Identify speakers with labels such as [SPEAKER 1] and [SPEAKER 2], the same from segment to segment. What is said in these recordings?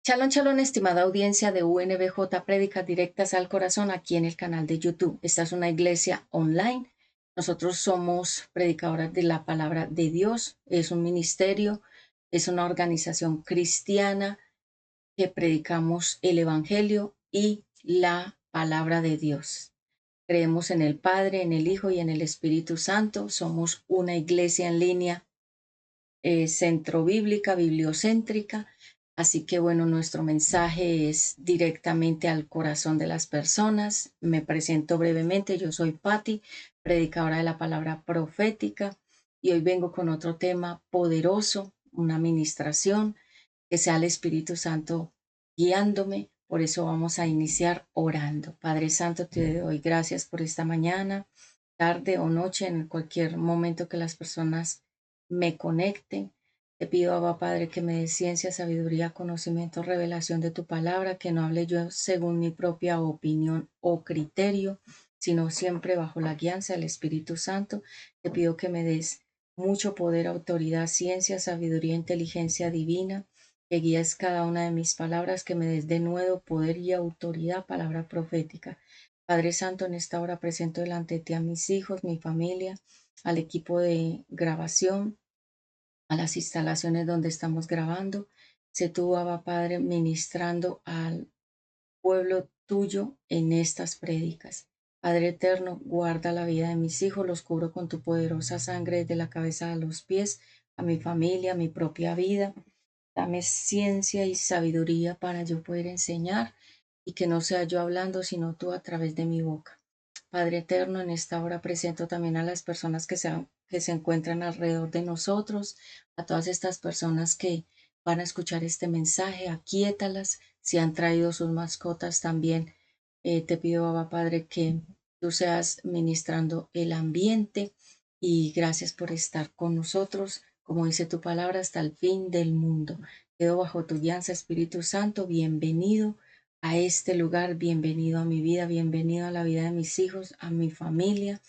[SPEAKER 1] Shalom, shalom, estimada audiencia de UNBJ Prédicas Directas al Corazón aquí en el canal de YouTube. Esta es una iglesia online. Nosotros somos predicadoras de la palabra de Dios. Es un ministerio, es una organización cristiana que predicamos el Evangelio y la palabra de Dios. Creemos en el Padre, en el Hijo y en el Espíritu Santo. Somos una iglesia en línea centro bíblica, bibliocéntrica. Así que bueno, nuestro mensaje es directamente al corazón de las personas. Me presento brevemente, yo soy Patti, predicadora de la palabra profética, y hoy vengo con otro tema poderoso, una administración, que sea el Espíritu Santo guiándome. Por eso vamos a iniciar orando. Padre Santo, te doy gracias por esta mañana, tarde o noche, en cualquier momento que las personas me conecten. Te pido, Abba Padre, que me des ciencia, sabiduría, conocimiento, revelación de tu palabra, que no hable yo según mi propia opinión o criterio, sino siempre bajo la guianza del Espíritu Santo. Te pido que me des mucho poder, autoridad, ciencia, sabiduría, inteligencia divina, que guíes cada una de mis palabras, que me des de nuevo poder y autoridad, palabra profética. Padre Santo, en esta hora presento delante de ti a mis hijos, mi familia, al equipo de grabación, a las instalaciones donde estamos grabando. Sé tú, Abba Padre, ministrando al pueblo tuyo en estas prédicas. Padre eterno, guarda la vida de mis hijos, los cubro con tu poderosa sangre desde la cabeza a los pies, a mi familia, a mi propia vida. Dame ciencia y sabiduría para yo poder enseñar y que no sea yo hablando, sino tú a través de mi boca. Padre eterno, en esta hora presento también a las personas que se encuentran alrededor de nosotros, a todas estas personas que van a escuchar este mensaje, aquíétalas. Si han traído sus mascotas también, te pido, Abba Padre, que tú seas ministrando el ambiente, y gracias por estar con nosotros, como dice tu palabra, hasta el fin del mundo. Quedo bajo tu guianza, Espíritu Santo. Bienvenido a este lugar, bienvenido a mi vida, bienvenido a la vida de mis hijos, a mi familia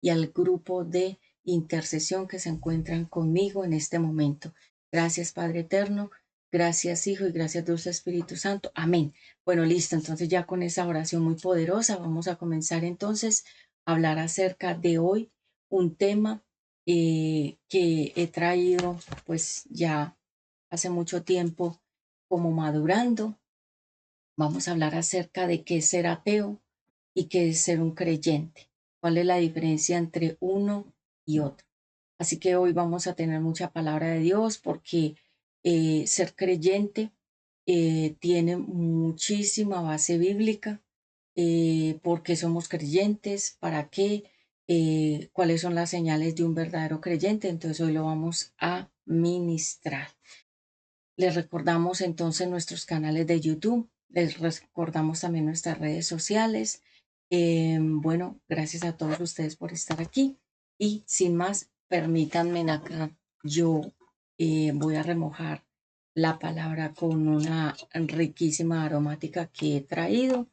[SPEAKER 1] y al grupo de intercesión que se encuentran conmigo en este momento. Gracias, Padre eterno, gracias, Hijo, y gracias, Dulce Espíritu Santo. Amén. Bueno, listo, entonces ya con esa oración muy poderosa vamos a comenzar entonces a hablar acerca de hoy, un tema que he traído pues ya hace mucho tiempo como madurando. Vamos a hablar acerca de qué es ser ateo y qué es ser un creyente. ¿Cuál es la diferencia entre uno y otro? Así que hoy vamos a tener mucha palabra de Dios, porque ser creyente tiene muchísima base bíblica. ¿Por qué somos creyentes? ¿Para qué? ¿Cuáles son las señales de un verdadero creyente? Entonces hoy lo vamos a ministrar. Les recordamos entonces nuestros canales de YouTube, les recordamos también nuestras redes sociales. Bueno, gracias a todos ustedes por estar aquí, y sin más, permítanme acá, yo voy a remojar la palabra con una riquísima aromática que he traído.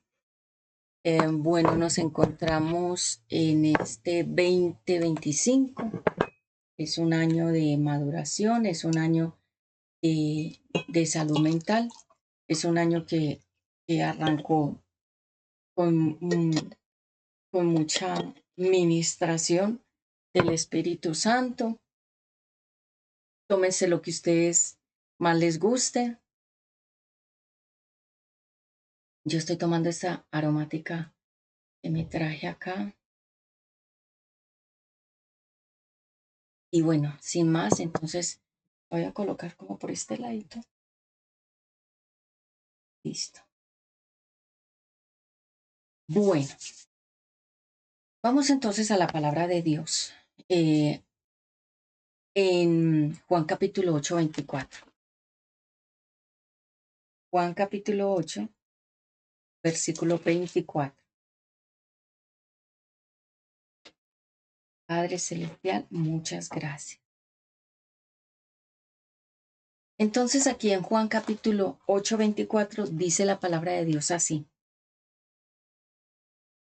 [SPEAKER 1] Bueno, nos encontramos en este 2025, es un año de maduración, es un año de salud mental. Es un año que arrancó con, con mucha ministración del Espíritu Santo. Tómense lo que ustedes más les guste. Yo estoy tomando esta aromática que me traje acá. Y bueno, sin más, entonces voy a colocar como por este ladito. Listo. Bueno, vamos entonces a la palabra de Dios. En Juan capítulo 8, 24. Juan capítulo 8, versículo 24. Padre Celestial, muchas gracias. Entonces aquí en Juan capítulo 8, 24 dice la palabra de Dios así.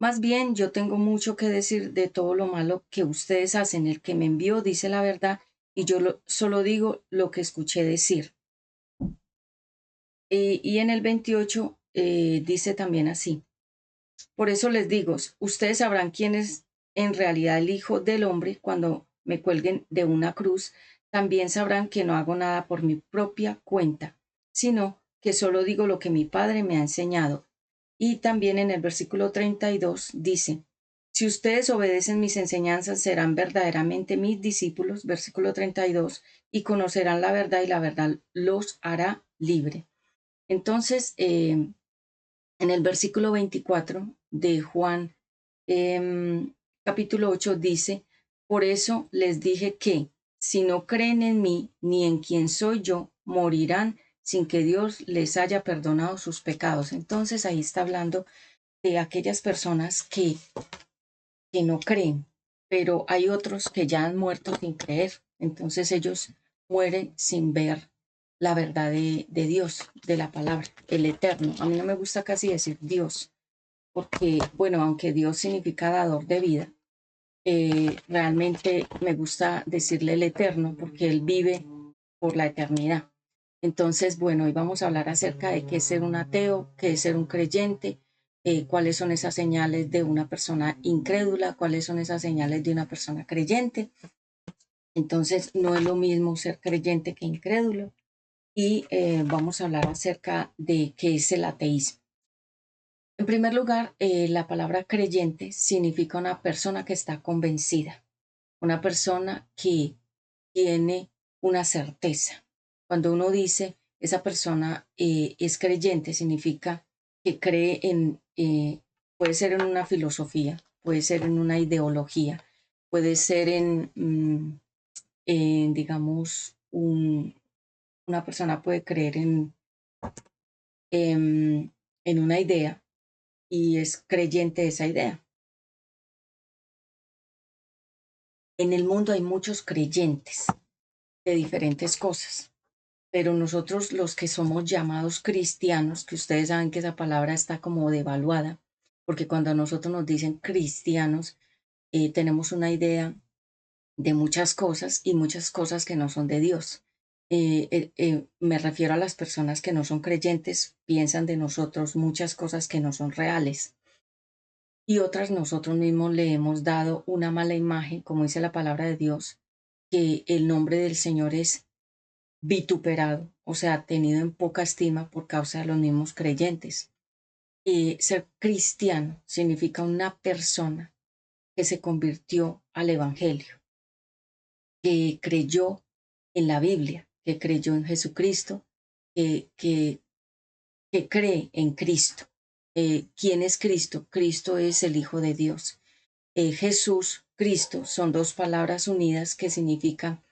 [SPEAKER 1] Más bien, yo tengo mucho que decir de todo lo malo que ustedes hacen. El que me envió dice la verdad, y yo solo digo lo que escuché decir. Y en el 28 dice también así: por eso les digo, ustedes sabrán quién es en realidad el Hijo del Hombre cuando me cuelguen de una cruz. También sabrán que no hago nada por mi propia cuenta, sino que solo digo lo que mi Padre me ha enseñado. Y también en el versículo 32 dice: si ustedes obedecen mis enseñanzas, serán verdaderamente mis discípulos, versículo 32, y conocerán la verdad y la verdad los hará libre. Entonces, en el versículo 24 de Juan, capítulo 8 dice: por eso les dije que si no creen en mí ni en quien soy yo, morirán sin que Dios les haya perdonado sus pecados. Entonces ahí está hablando de aquellas personas que no creen, pero hay otros que ya han muerto sin creer. Entonces ellos mueren sin ver la verdad de Dios, de la palabra, el eterno. A mí no me gusta casi decir Dios, porque, bueno, aunque Dios significa dador de vida, realmente me gusta decirle el eterno porque Él vive por la eternidad. Entonces, bueno, hoy vamos a hablar acerca de qué es ser un ateo, qué es ser un creyente, cuáles son esas señales de una persona incrédula, cuáles son esas señales de una persona creyente. Entonces, no es lo mismo ser creyente que incrédulo. Y vamos a hablar acerca de qué es el ateísmo. En primer lugar, la palabra creyente significa una persona que está convencida, una persona que tiene una certeza. Cuando uno dice esa persona es creyente, significa que cree puede ser en una filosofía, puede ser en una ideología, puede ser digamos, una persona puede creer en una idea y es creyente de esa idea. En el mundo hay muchos creyentes de diferentes cosas, pero nosotros los que somos llamados cristianos, que ustedes saben que esa palabra está como devaluada, porque cuando a nosotros nos dicen cristianos, tenemos una idea de muchas cosas y muchas cosas que no son de Dios. Me refiero a las personas que no son creyentes, piensan de nosotros muchas cosas que no son reales y otras nosotros mismos le hemos dado una mala imagen, como dice la palabra de Dios, que el nombre del Señor es vituperado, o sea, tenido en poca estima por causa de los mismos creyentes. Ser cristiano significa una persona que se convirtió al Evangelio, que creyó en la Biblia, que creyó en Jesucristo, que, que, que cree en Cristo. ¿Quién es Cristo? Cristo es el Hijo de Dios. Jesús, Cristo, son dos palabras unidas que significan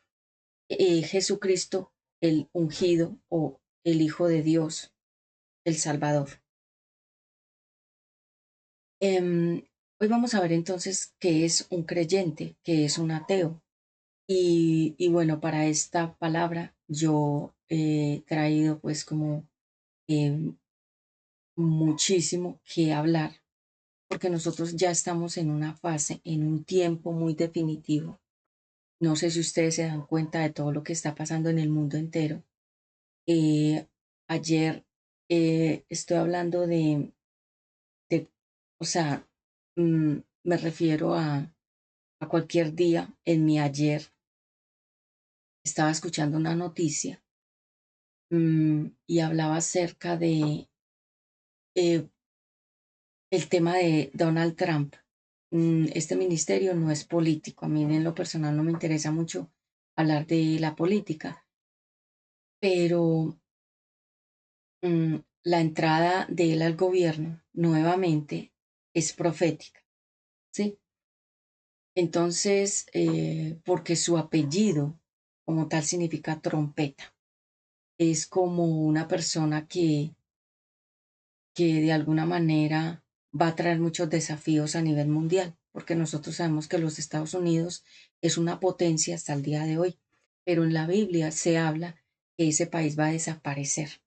[SPEAKER 1] Jesucristo, el ungido o el Hijo de Dios, el Salvador. Hoy vamos a ver entonces qué es un creyente, qué es un ateo. Y bueno, para esta palabra yo he traído pues como eh, muchísimo que hablar, porque nosotros ya estamos en una fase, en un tiempo muy definitivo. No sé si ustedes se dan cuenta de todo lo que está pasando en el mundo entero. Eh, ayer estoy hablando de o sea, me refiero a cualquier día en mi ayer. Estaba escuchando una noticia y hablaba acerca de eh, el tema de Donald Trump. Este ministerio no es político. A mí en lo personal no me interesa mucho hablar de la política, pero la entrada de él al gobierno nuevamente es profética, ¿sí? Entonces, porque su apellido como tal significa trompeta, es como una persona que de alguna manera va a traer muchos desafíos a nivel mundial, porque nosotros sabemos que los Estados Unidos es una potencia hasta el día de hoy, pero en la Biblia se habla que ese país va a desaparecer,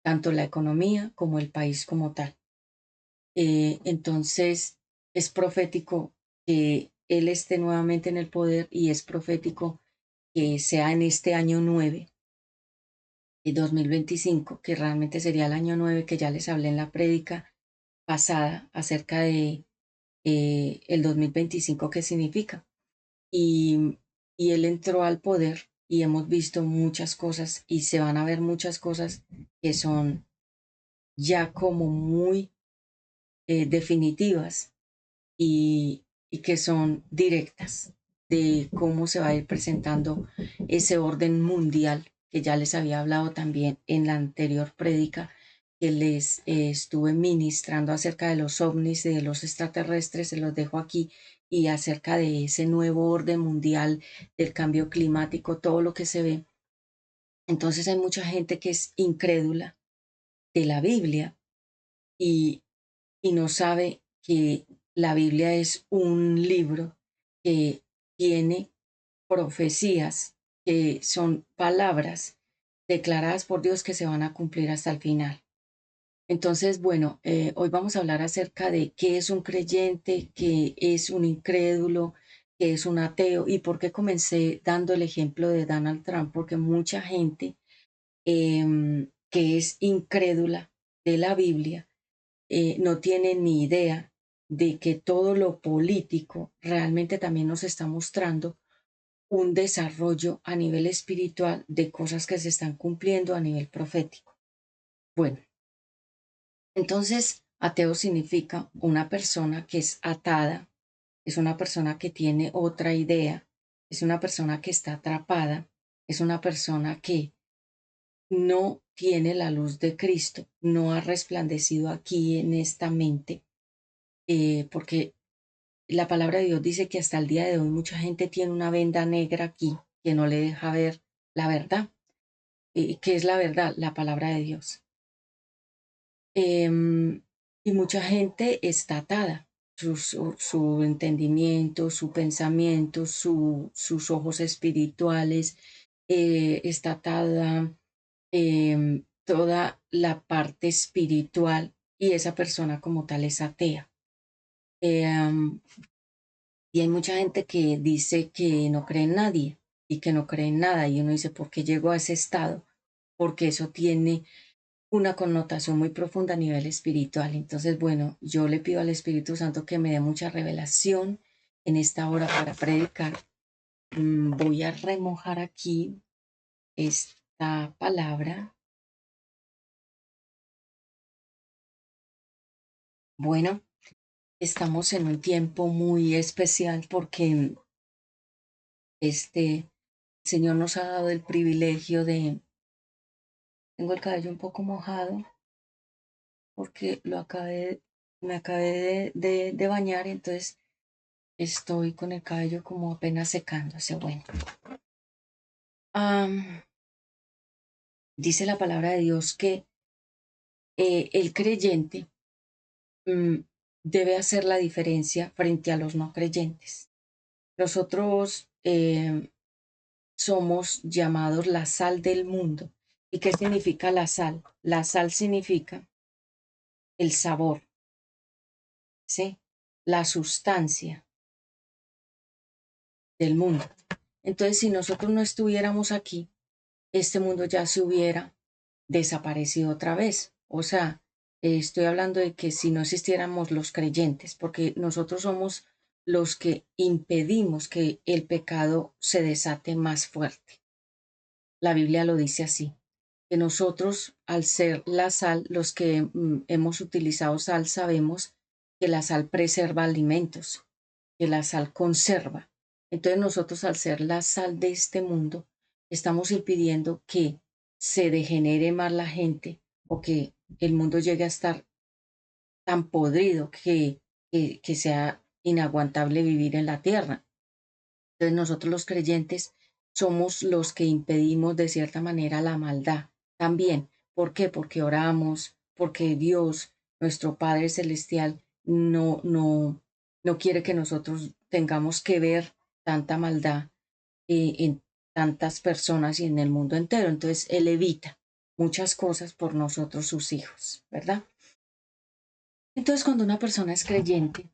[SPEAKER 1] tanto la economía como el país como tal. Entonces, es profético que él esté nuevamente en el poder y es profético que sea en este año 9 y 2025, que realmente sería el año 9 que ya les hablé en la prédica pasada acerca de el 2025, qué significa. Y, y él entró al poder y hemos visto muchas cosas y se van a ver muchas cosas que son ya como muy definitivas y que son directas de cómo se va a ir presentando ese orden mundial que ya les había hablado también en la anterior prédica que les estuve ministrando acerca de los ovnis y de los extraterrestres, se los dejo aquí, y acerca de ese nuevo orden mundial, del cambio climático, todo lo que se ve. Entonces hay mucha gente que es incrédula de la Biblia y, y no sabe que la Biblia es un libro que tiene profecías, que son palabras declaradas por Dios que se van a cumplir hasta el final. Entonces, bueno, hoy vamos a hablar acerca de qué es un creyente, qué es un incrédulo, qué es un ateo y por qué comencé dando el ejemplo de Donald Trump, porque mucha gente que es incrédula de la Biblia no tienen ni idea de que todo lo político realmente también nos está mostrando un desarrollo a nivel espiritual de cosas que se están cumpliendo a nivel profético. Bueno, entonces ateo significa una persona que es atada, es una persona que tiene otra idea, es una persona que está atrapada, es una persona que no tiene la luz de Cristo, no ha resplandecido aquí en esta mente, porque la palabra de Dios dice que hasta el día de hoy mucha gente tiene una venda negra aquí que no le deja ver la verdad. ¿Qué es la verdad? La palabra de Dios. Y mucha gente está atada. Su entendimiento, su pensamiento, sus ojos espirituales, está atada toda la parte espiritual y esa persona como tal es atea. Em, Y hay mucha gente que dice que no cree en nadie y que no cree en nada. Y uno dice, ¿por qué llegó a ese estado? Porque eso tiene una connotación muy profunda a nivel espiritual. Entonces, bueno, yo le pido al Espíritu Santo que me dé mucha revelación en esta hora para predicar. Voy a remojar aquí esta palabra. Bueno, estamos en un tiempo muy especial porque este Señor nos ha dado el privilegio de. Tengo el cabello un poco mojado porque me acabé de bañar, entonces estoy con el cabello como apenas secándose. Bueno, am, dice la palabra de Dios que el creyente mm, debe hacer la diferencia frente a los no creyentes. Nosotros somos llamados la sal del mundo. ¿Y qué significa la sal? La sal significa el sabor, ¿sí? La sustancia del mundo. Entonces, si nosotros no estuviéramos aquí, este mundo ya se hubiera desaparecido otra vez. O sea, estoy hablando de que si no existiéramos los creyentes, porque nosotros somos los que impedimos que el pecado se desate más fuerte. La Biblia lo dice así, que nosotros, al ser la sal, los que hemos utilizado sal, sabemos que la sal preserva alimentos, que la sal conserva. Entonces nosotros, al ser la sal de este mundo, estamos impidiendo que se degenere más la gente o que el mundo llegue a estar tan podrido que sea inaguantable vivir en la tierra. Entonces nosotros los creyentes somos los que impedimos de cierta manera la maldad también. ¿Por qué? Porque oramos, porque Dios, nuestro Padre Celestial, no quiere que nosotros tengamos que ver tanta maldad en tantas personas y en el mundo entero. Entonces Él evita muchas cosas por nosotros, sus hijos, ¿verdad? Entonces cuando una persona es creyente,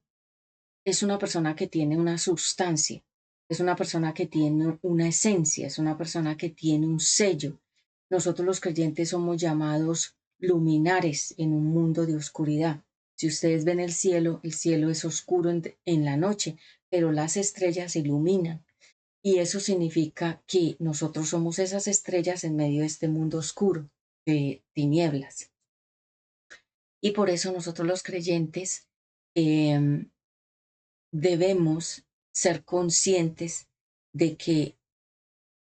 [SPEAKER 1] es una persona que tiene una sustancia, es una persona que tiene una esencia, es una persona que tiene un sello. Nosotros los creyentes somos llamados luminares en un mundo de oscuridad. Si ustedes ven el cielo es oscuro en la noche, pero las estrellas iluminan. Y eso significa que nosotros somos esas estrellas en medio de este mundo oscuro, de tinieblas. Y por eso nosotros los creyentes em, debemos ser conscientes de que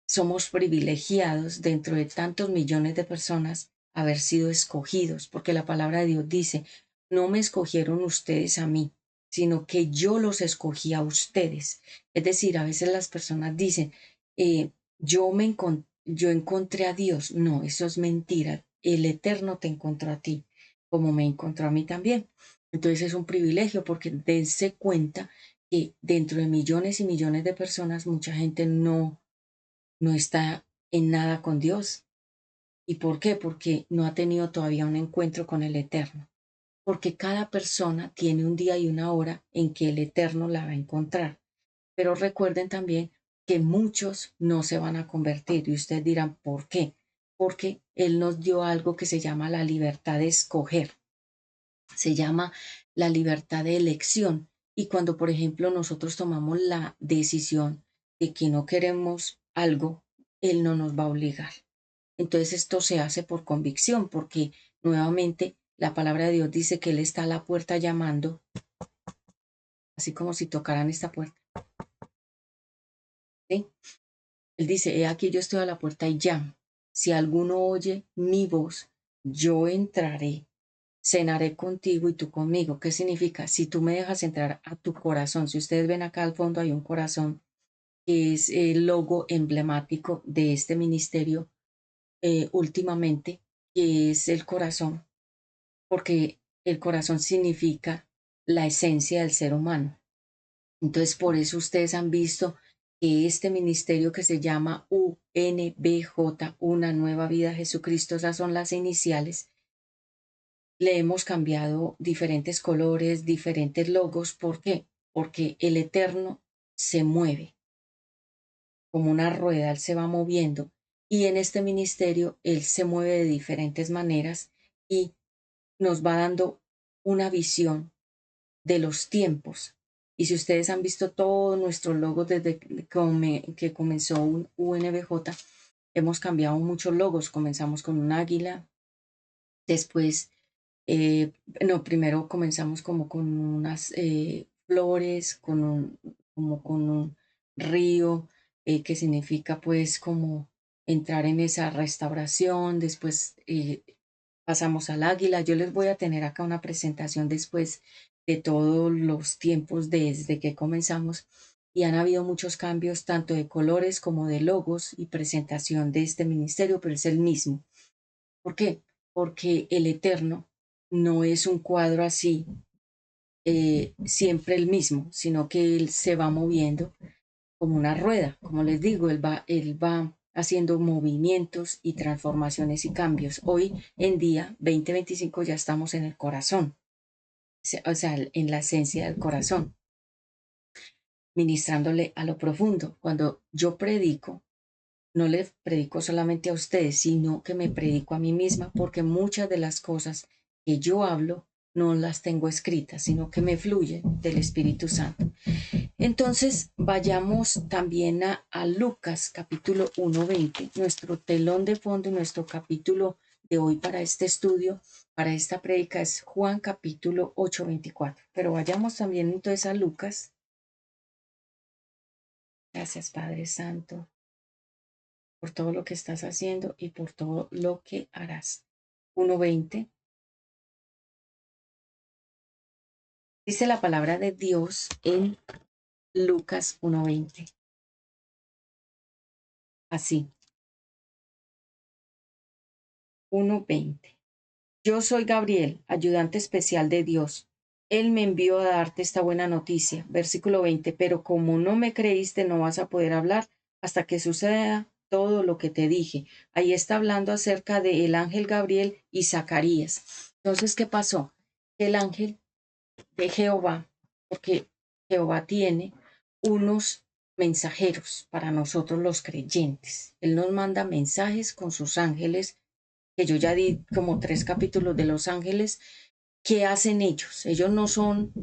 [SPEAKER 1] somos privilegiados dentro de tantos millones de personas haber sido escogidos, porque la palabra de Dios dice, no me escogieron ustedes a mí, sino que yo los escogí a ustedes. Es decir, a veces las personas dicen, yo encontré a Dios. No, eso es mentira. El Eterno te encontró a ti, como me encontró a mí también. Entonces es un privilegio porque dense cuenta que dentro de millones y millones de personas, mucha gente no está en nada con Dios. ¿Y por qué? Porque no ha tenido todavía un encuentro con el Eterno. Porque cada persona tiene un día y una hora en que el Eterno la va a encontrar. Pero recuerden también que muchos no se van a convertir y ustedes dirán, ¿por qué? Porque Él nos dio algo que se llama la libertad de escoger, se llama la libertad de elección. Y cuando, por ejemplo, nosotros tomamos la decisión de que no queremos algo, Él no nos va a obligar. Entonces esto se hace por convicción, porque nuevamente la palabra de Dios dice que Él está a la puerta llamando, así como si tocaran esta puerta. ¿Sí? Él dice, he aquí yo estoy a la puerta y llamo. Si alguno oye mi voz, yo entraré, cenaré contigo y tú conmigo. ¿Qué significa? Si tú me dejas entrar a tu corazón, si ustedes ven acá al fondo hay un corazón que es el logo emblemático de este ministerio últimamente, que es el corazón, porque el corazón significa la esencia del ser humano. Entonces, por eso ustedes han visto que este ministerio que se llama UNBJ, Una Nueva Vida Jesucristo, esas son las iniciales, le hemos cambiado diferentes colores, diferentes logos. ¿Por qué? Porque el Eterno se mueve como una rueda, Él se va moviendo. Y en este ministerio Él se mueve de diferentes maneras y nos va dando una visión de los tiempos. Y si ustedes han visto todos nuestros logos desde que comenzó un UNBJ, hemos cambiado muchos logos. Comenzamos con un águila, después, no, primero comenzamos como con unas flores, como con un río, que significa pues como entrar en esa restauración. Después pasamos al águila. Yo les voy a tener acá una presentación después de todos los tiempos desde que comenzamos y han habido muchos cambios tanto de colores como de logos y presentación de este ministerio, pero es el mismo. ¿Por qué? Porque el Eterno no es un cuadro así, siempre el mismo, sino que Él se va moviendo como una rueda. Como les digo, él va haciendo movimientos y transformaciones y cambios. Hoy en día, 2025, ya estamos en el corazón, o sea, en la esencia del corazón, ministrándole a lo profundo. Cuando yo predico, no le predico solamente a ustedes, sino que me predico a mí misma, porque muchas de las cosas que yo hablo no las tengo escritas, sino que me fluyen del Espíritu Santo. Entonces, vayamos también a Lucas capítulo 1:20, nuestro telón de fondo, nuestro capítulo de hoy para este estudio, para esta prédica es Juan capítulo 8:24. Pero vayamos también entonces a Lucas. Gracias, Padre Santo, por todo lo que estás haciendo y por todo lo que harás. 1:20. Dice la palabra de Dios en Lucas 1:20. Así, 1:20. Yo soy Gabriel, ayudante especial de Dios. Él me envió a darte esta buena noticia. Versículo 20. Pero como no me creíste, no vas a poder hablar hasta que suceda todo lo que te dije. Ahí está hablando acerca del ángel Gabriel y Zacarías. Entonces, ¿qué pasó? El ángel de Jehová, porque Jehová tiene unos mensajeros para nosotros los creyentes. Él nos manda mensajes con sus ángeles, que yo ya di como 3 capítulos de los ángeles. ¿Qué hacen ellos? Ellos no son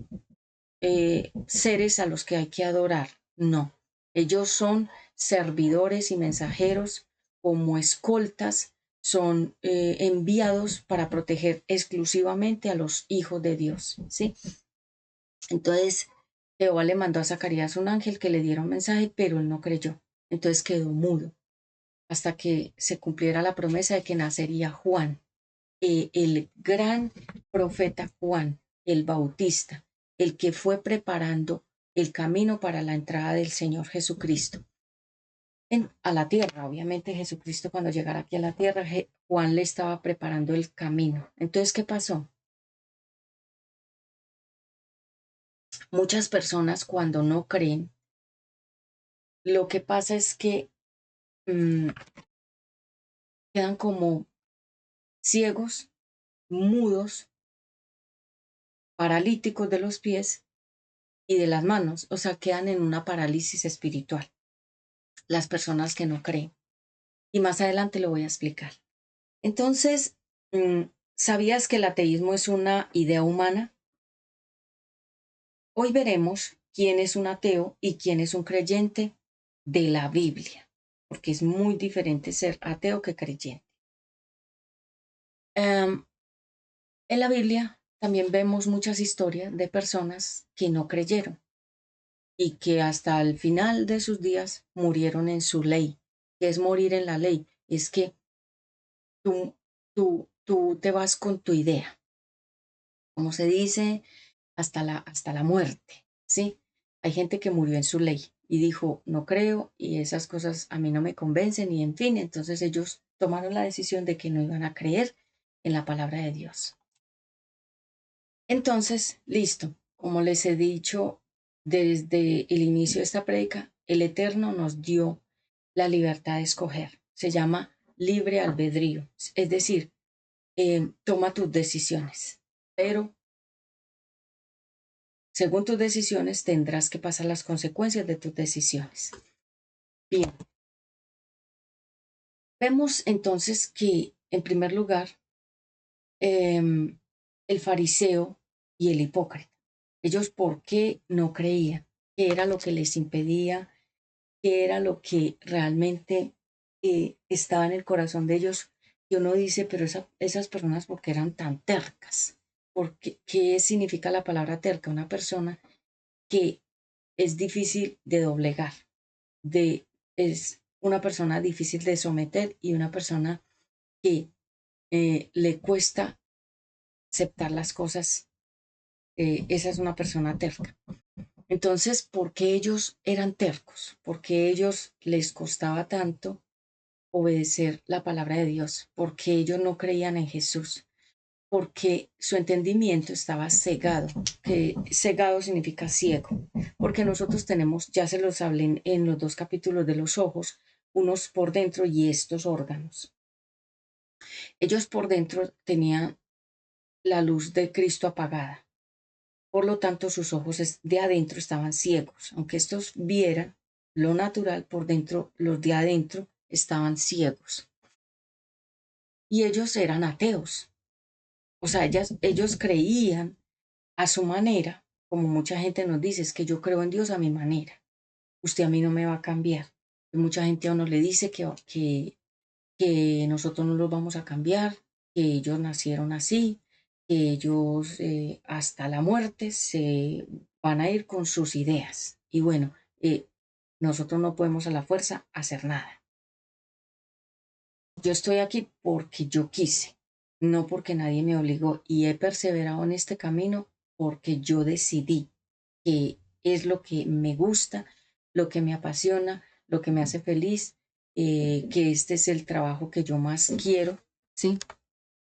[SPEAKER 1] seres a los que hay que adorar, no. Ellos son servidores y mensajeros como escoltas, son enviados para proteger exclusivamente a los hijos de Dios, ¿sí? Entonces, Jehová le mandó a Zacarías un ángel que le diera un mensaje, pero él no creyó. Entonces quedó mudo hasta que se cumpliera la promesa de que nacería Juan, el gran profeta Juan, el Bautista, el que fue preparando el camino para la entrada del Señor Jesucristo a la tierra. Obviamente Jesucristo cuando llegara aquí a la tierra, Juan le estaba preparando el camino. Entonces, ¿qué pasó? Muchas personas cuando no creen, lo que pasa es que mm, quedan como ciegos, mudos, paralíticos de los pies y de las manos, o sea, quedan en una parálisis espiritual, las personas que no creen. Y más adelante lo voy a explicar. Entonces, ¿sabías que el ateísmo es una idea humana? Hoy veremos quién es un ateo y quién es un creyente de la Biblia, porque es muy diferente ser ateo que creyente. En la Biblia también vemos muchas historias de personas que no creyeron y que hasta el final de sus días murieron en su ley. ¿Qué es morir en la ley? Es que tú te vas con tu idea, como se dice, hasta la muerte, ¿sí? Hay gente que murió en su ley y dijo, no creo y esas cosas a mí no me convencen y en fin, entonces ellos tomaron la decisión de que no iban a creer en la palabra de Dios. Entonces, listo, como les he dicho desde el inicio de esta prédica, el Eterno nos dio la libertad de escoger. Se llama libre albedrío, es decir, toma tus decisiones, pero según tus decisiones tendrás que pasar las consecuencias de tus decisiones. Bien, vemos entonces que en primer lugar el fariseo y el hipócrita. Ellos, ¿por qué no creían? ¿Qué era lo que les impedía? ¿Qué era lo que realmente estaba en el corazón de ellos? Y uno dice, pero esas personas, ¿por qué eran tan tercas? ¿Qué significa la palabra terca? Una persona que es difícil de doblegar, es una persona difícil de someter y una persona que le cuesta aceptar las cosas. Esa es una persona terca. Entonces, ¿por qué ellos eran tercos? ¿Por qué ellos les costaba tanto obedecer la palabra de Dios? ¿Por qué ellos no creían en Jesús? Porque su entendimiento estaba cegado, que cegado significa ciego, porque nosotros tenemos, ya se los hablé en los 2 capítulos de los ojos, unos por dentro y estos órganos. Ellos por dentro tenían la luz de Cristo apagada, por lo tanto sus ojos de adentro estaban ciegos, aunque estos vieran lo natural, por dentro los de adentro estaban ciegos. Y ellos eran ateos, o sea, ellos creían a su manera, como mucha gente nos dice, es que yo creo en Dios a mi manera, usted a mí no me va a cambiar. Y mucha gente a uno le dice que nosotros no los vamos a cambiar, que ellos nacieron así, que ellos hasta la muerte se van a ir con sus ideas. Y bueno, nosotros no podemos a la fuerza hacer nada. Yo estoy aquí porque yo quise, no porque nadie me obligó y he perseverado en este camino porque yo decidí que es lo que me gusta, lo que me apasiona, lo que me hace feliz, que este es el trabajo que yo más quiero, ¿sí?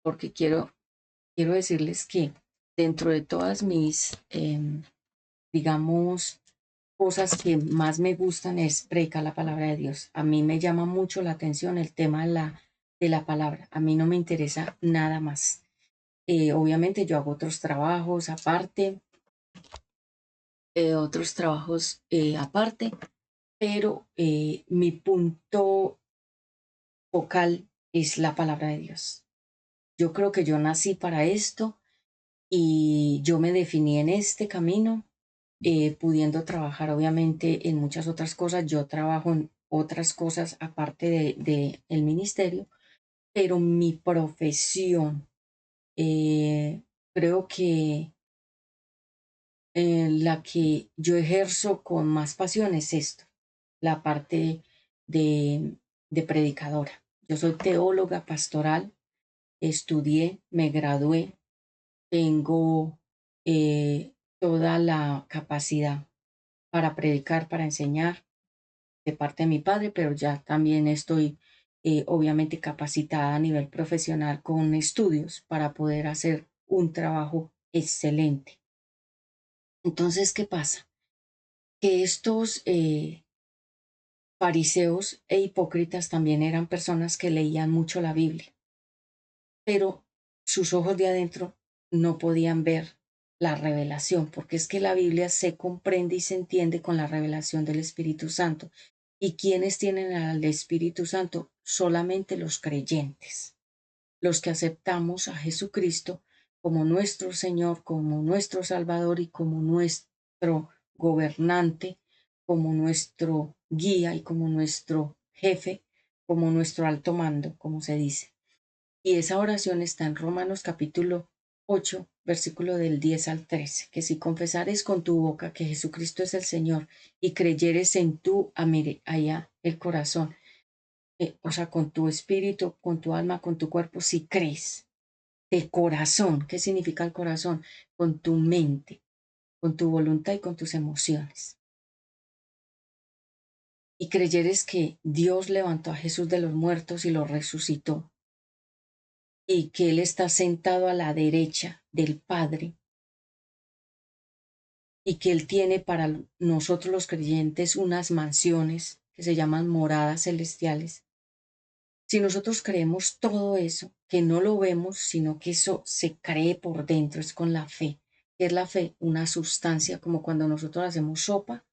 [SPEAKER 1] Porque quiero decirles que dentro de todas mis, digamos, cosas que más me gustan es predicar la palabra de Dios. A mí me llama mucho la atención el tema de la palabra. A mí no me interesa nada más. Obviamente yo hago otros trabajos aparte, pero mi punto focal es la palabra de Dios. Yo creo que yo nací para esto y yo me definí en este camino, pudiendo trabajar obviamente en muchas otras cosas. Yo trabajo en otras cosas aparte de el ministerio, pero mi profesión, creo que la que yo ejerzo con más pasión es esto, la parte de, de predicadora. Yo soy teóloga pastoral, estudié, me gradué, tengo toda la capacidad para predicar, para enseñar de parte de mi padre, pero ya también estoy obviamente capacitada a nivel profesional con estudios para poder hacer un trabajo excelente. Entonces, ¿qué pasa? Que estos fariseos e hipócritas también eran personas que leían mucho la Biblia, pero sus ojos de adentro no podían ver la revelación, porque es que la Biblia se comprende y se entiende con la revelación del Espíritu Santo. ¿Y quiénes tienen al Espíritu Santo? Solamente los creyentes, los que aceptamos a Jesucristo como nuestro Señor, como nuestro Salvador y como nuestro gobernante, como nuestro guía y como nuestro jefe, como nuestro alto mando, como se dice. Y esa oración está en Romanos capítulo 8, versículo del 10 al 13, que si confesares con tu boca que Jesucristo es el Señor y creyeres en tu, allá el corazón, o sea, con tu espíritu, con tu alma, con tu cuerpo, si crees de corazón. ¿Qué significa el corazón? Con tu mente, con tu voluntad y con tus emociones. Y creyeres que Dios levantó a Jesús de los muertos y lo resucitó y que Él está sentado a la derecha del Padre y que Él tiene para nosotros los creyentes unas mansiones que se llaman moradas celestiales. Si nosotros creemos todo eso, que no lo vemos, sino que eso se cree por dentro, es con la fe. ¿Qué es la fe? Una sustancia, como cuando nosotros hacemos sopa.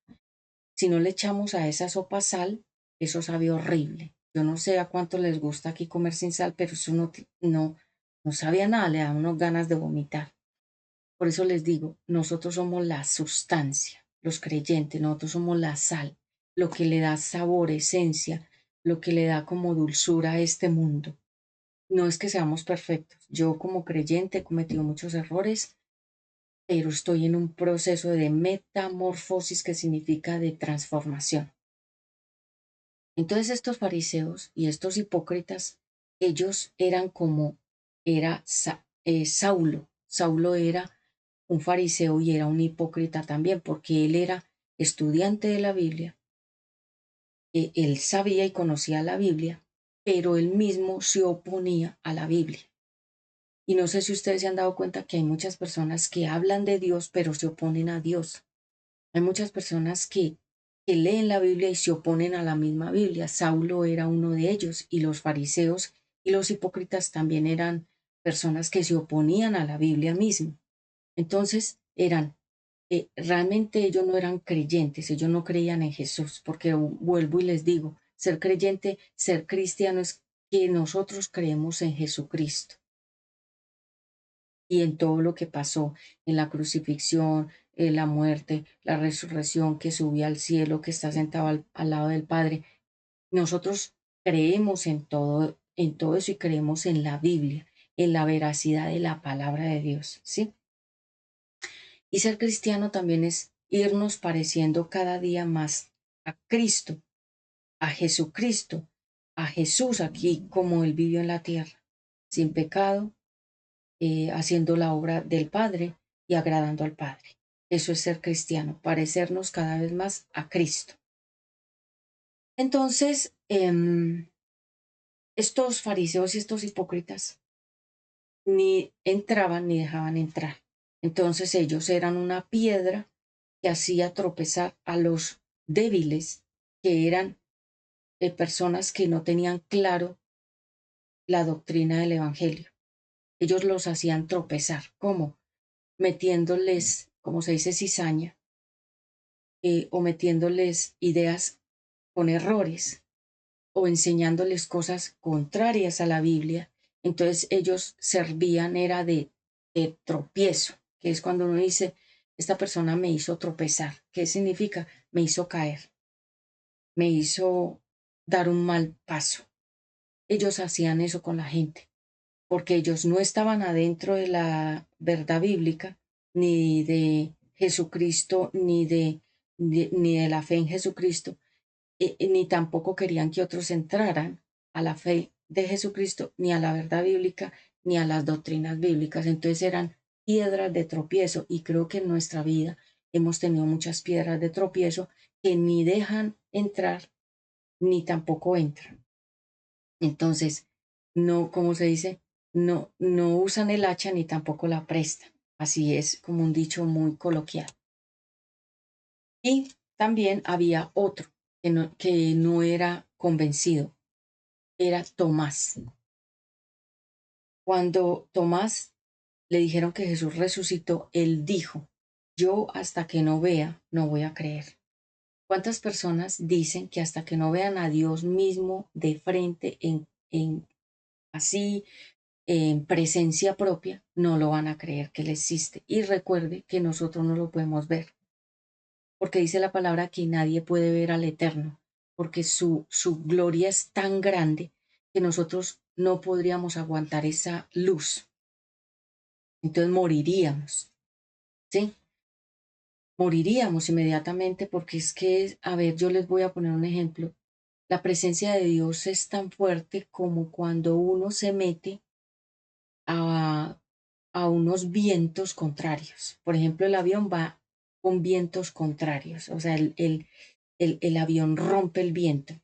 [SPEAKER 1] Si no le echamos a esa sopa sal, eso sabe horrible. Yo no sé a cuánto les gusta aquí comer sin sal, pero eso no sabía nada, le da unos ganas de vomitar. Por eso les digo, nosotros somos la sustancia, los creyentes, nosotros somos la sal, lo que le da sabor, esencia, lo que le da como dulzura a este mundo. No es que seamos perfectos. Yo como creyente he cometido muchos errores, pero estoy en un proceso de metamorfosis que significa de transformación. Entonces estos fariseos y estos hipócritas, ellos eran como era Saulo. Saulo era un fariseo y era un hipócrita también, porque él era estudiante de la Biblia, él sabía y conocía la Biblia, pero él mismo se oponía a la Biblia. Y no sé si ustedes se han dado cuenta que hay muchas personas que hablan de Dios, pero se oponen a Dios. Hay muchas personas que leen la Biblia y se oponen a la misma Biblia. Saulo era uno de ellos y los fariseos y los hipócritas también eran personas que se oponían a la Biblia misma. Entonces realmente ellos no eran creyentes, ellos no creían en Jesús, porque vuelvo y les digo, ser creyente, ser cristiano es que nosotros creemos en Jesucristo y en todo lo que pasó en la crucifixión, en la muerte, la resurrección, que subió al cielo, que está sentado al lado del Padre. Nosotros creemos en todo eso y creemos en la Biblia, en la veracidad de la palabra de Dios, ¿sí? Y ser cristiano también es irnos pareciendo cada día más a Cristo, a Jesucristo, a Jesús aquí como Él vivió en la tierra, sin pecado, haciendo la obra del Padre y agradando al Padre. Eso es ser cristiano, parecernos cada vez más a Cristo. Entonces, estos fariseos y estos hipócritas ni entraban ni dejaban entrar. Entonces ellos eran una piedra que hacía tropezar a los débiles, que eran personas que no tenían claro la doctrina del Evangelio. Ellos los hacían tropezar. ¿Cómo? Metiéndoles, como se dice, cizaña, o metiéndoles ideas con errores o enseñándoles cosas contrarias a la Biblia. Entonces ellos servían era de tropiezo, que es cuando uno dice, esta persona me hizo tropezar. ¿Qué significa? Me hizo caer, me hizo dar un mal paso. Ellos hacían eso con la gente, porque ellos no estaban adentro de la verdad bíblica, ni de Jesucristo, ni de la fe en Jesucristo, ni tampoco querían que otros entraran a la fe de Jesucristo, ni a la verdad bíblica, ni a las doctrinas bíblicas. Entonces eran piedras de tropiezo y creo que en nuestra vida hemos tenido muchas piedras de tropiezo que ni dejan entrar, ni tampoco entran. Entonces, no, como se dice, no usan el hacha ni tampoco la prestan. Así es como un dicho muy coloquial. Y también había otro que no era convencido, era Tomás. Cuando Tomás le dijeron que Jesús resucitó, él dijo, yo hasta que no vea, no voy a creer. ¿Cuántas personas dicen que hasta que no vean a Dios mismo de frente en así en presencia propia, no lo van a creer que Él existe? Y recuerde que nosotros no lo podemos ver, porque dice la palabra que nadie puede ver al Eterno, porque su gloria es tan grande que nosotros no podríamos aguantar esa luz. Entonces moriríamos, ¿sí? Moriríamos inmediatamente porque es que, a ver, yo les voy a poner un ejemplo. La presencia de Dios es tan fuerte como cuando uno se mete a, a unos vientos contrarios. Por ejemplo, el avión va con vientos contrarios, o sea, el avión rompe el viento,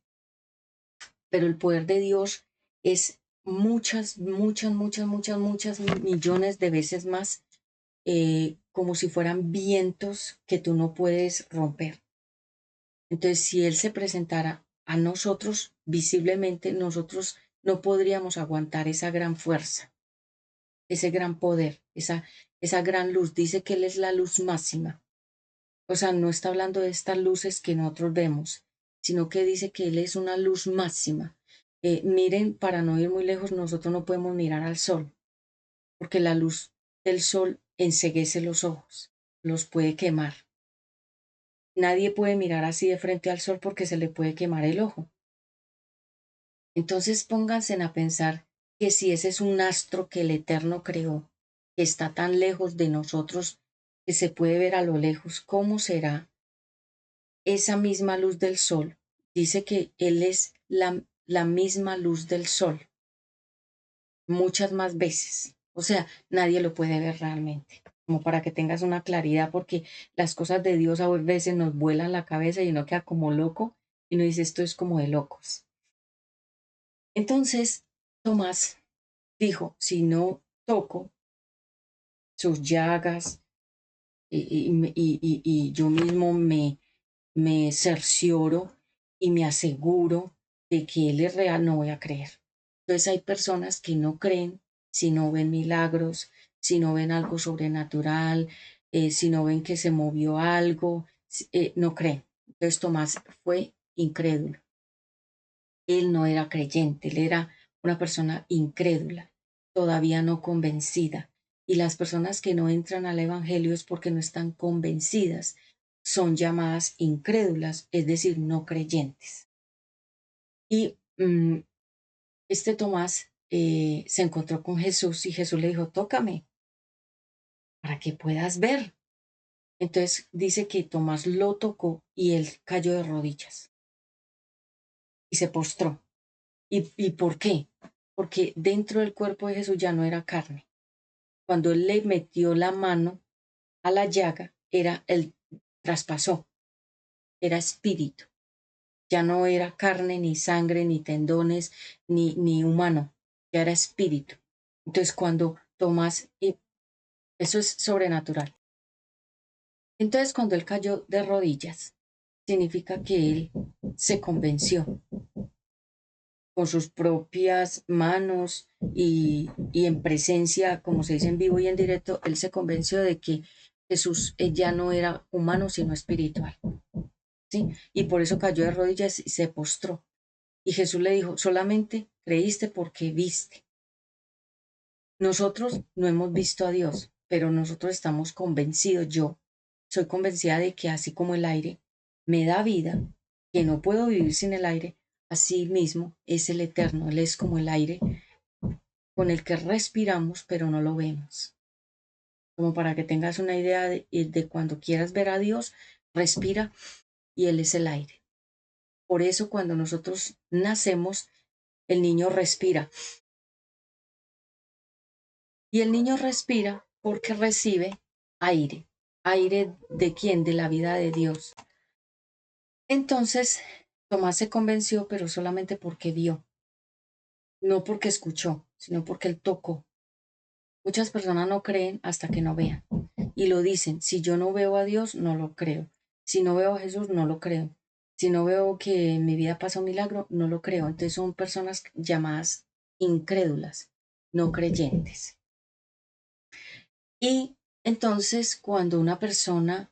[SPEAKER 1] pero el poder de Dios es muchas millones de veces más, como si fueran vientos que tú no puedes romper. Entonces, si Él se presentara a nosotros visiblemente, nosotros no podríamos aguantar esa gran fuerza, ese gran poder, esa gran luz. Dice que Él es la luz máxima. O sea, no está hablando de estas luces que nosotros vemos, sino que dice que Él es una luz máxima. Miren, para no ir muy lejos, nosotros no podemos mirar al sol, porque la luz del sol enceguece los ojos, los puede quemar. Nadie puede mirar así de frente al sol porque se le puede quemar el ojo. Entonces pónganse a pensar que si ese es un astro que el Eterno creó, que está tan lejos de nosotros, que se puede ver a lo lejos, ¿cómo será esa misma luz del sol? Dice que Él es la misma luz del sol, muchas más veces. O sea, nadie lo puede ver realmente, como para que tengas una claridad, porque las cosas de Dios a veces nos vuelan la cabeza y uno queda como loco y uno dice, esto es como de locos. Entonces, Tomás dijo, si no toco sus llagas y yo mismo me cercioro y me aseguro de que Él es real, no voy a creer. Entonces hay personas que no creen si no ven milagros, si no ven algo sobrenatural, si no ven que se movió algo, no creen. Entonces Tomás fue incrédulo. Él no era creyente, él era una persona incrédula, todavía no convencida. Y las personas que no entran al Evangelio es porque no están convencidas, son llamadas incrédulas, es decir, no creyentes. Y este Tomás se encontró con Jesús y Jesús le dijo, tócame para que puedas ver. Entonces dice que Tomás lo tocó y él cayó de rodillas y se postró. ¿Y por qué? Porque dentro del cuerpo de Jesús ya no era carne. Cuando él le metió la mano a la llaga, era el traspasó, era espíritu. Ya no era carne, ni sangre, ni tendones, ni humano, ya era espíritu. Entonces cuando Tomás, y eso es sobrenatural. Entonces cuando él cayó de rodillas, significa que él se convenció con sus propias manos y en presencia, como se dice en vivo y en directo, él se convenció de que Jesús ya no era humano, sino espiritual. ¿sí? Y por eso cayó de rodillas y se postró. Y Jesús le dijo, solamente creíste porque viste. Nosotros no hemos visto a Dios, pero nosotros estamos convencidos, yo soy convencida de que así como el aire me da vida, que no puedo vivir sin el aire, así mismo es el Eterno. Él es como el aire con el que respiramos, pero no lo vemos. Como para que tengas una idea de cuando quieras ver a Dios, respira y Él es el aire. Por eso cuando nosotros nacemos, el niño respira. Y el niño respira porque recibe aire. ¿Aire de quién? De la vida de Dios. Entonces, Tomás se convenció, pero solamente porque vio, no porque escuchó, sino porque él tocó. Muchas personas no creen hasta que no vean. Y lo dicen, si yo no veo a Dios, no lo creo. Si no veo a Jesús, no lo creo. Si no veo que en mi vida pasa un milagro, no lo creo. Entonces son personas llamadas incrédulas, no creyentes. Y entonces cuando una persona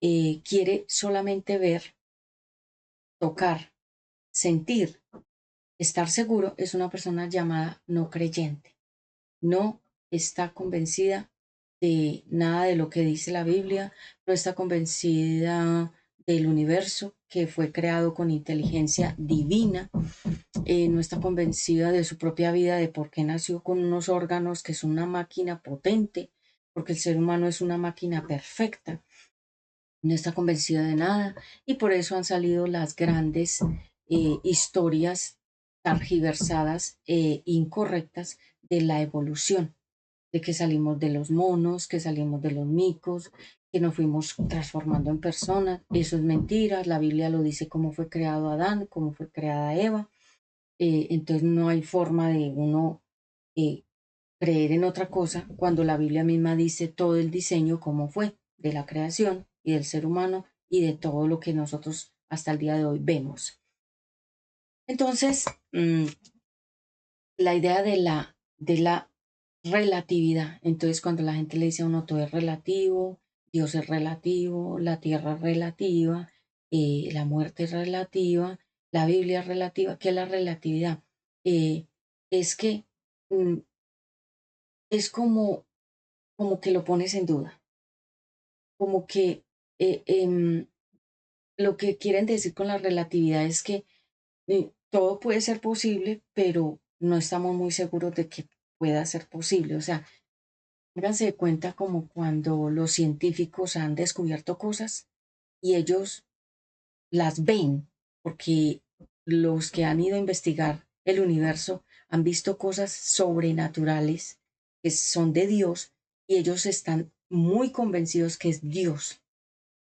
[SPEAKER 1] quiere solamente ver, tocar, sentir, estar seguro, es una persona llamada no creyente. No está convencida de nada de lo que dice la Biblia, no está convencida del universo que fue creado con inteligencia divina, no está convencida de su propia vida, de por qué nació con unos órganos que es una máquina potente, porque el ser humano es una máquina perfecta, no está convencida de nada y por eso han salido las grandes historias targiversadas e incorrectas de la evolución, de que salimos de los monos, que salimos de los micos, que nos fuimos transformando en personas. Eso es mentira, la Biblia lo dice cómo fue creado Adán, cómo fue creada Eva, entonces no hay forma de uno eh, creer en otra cosa cuando la Biblia misma dice todo el diseño, cómo fue, de la creación y del ser humano y de todo lo que nosotros hasta el día de hoy vemos. Entonces, la idea de la relatividad, entonces cuando la gente le dice a uno todo es relativo, Dios es relativo, la tierra es relativa, la muerte es relativa, la Biblia es relativa, ¿qué es la relatividad? Eh, es que mm, es como que lo pones en duda, como que lo que quieren decir con la relatividad es que todo puede ser posible, pero no estamos muy seguros de que pueda ser posible. O sea, háganse de cuenta como cuando los científicos han descubierto cosas y ellos las ven, porque los que han ido a investigar el universo han visto cosas sobrenaturales que son de Dios y ellos están muy convencidos que es Dios,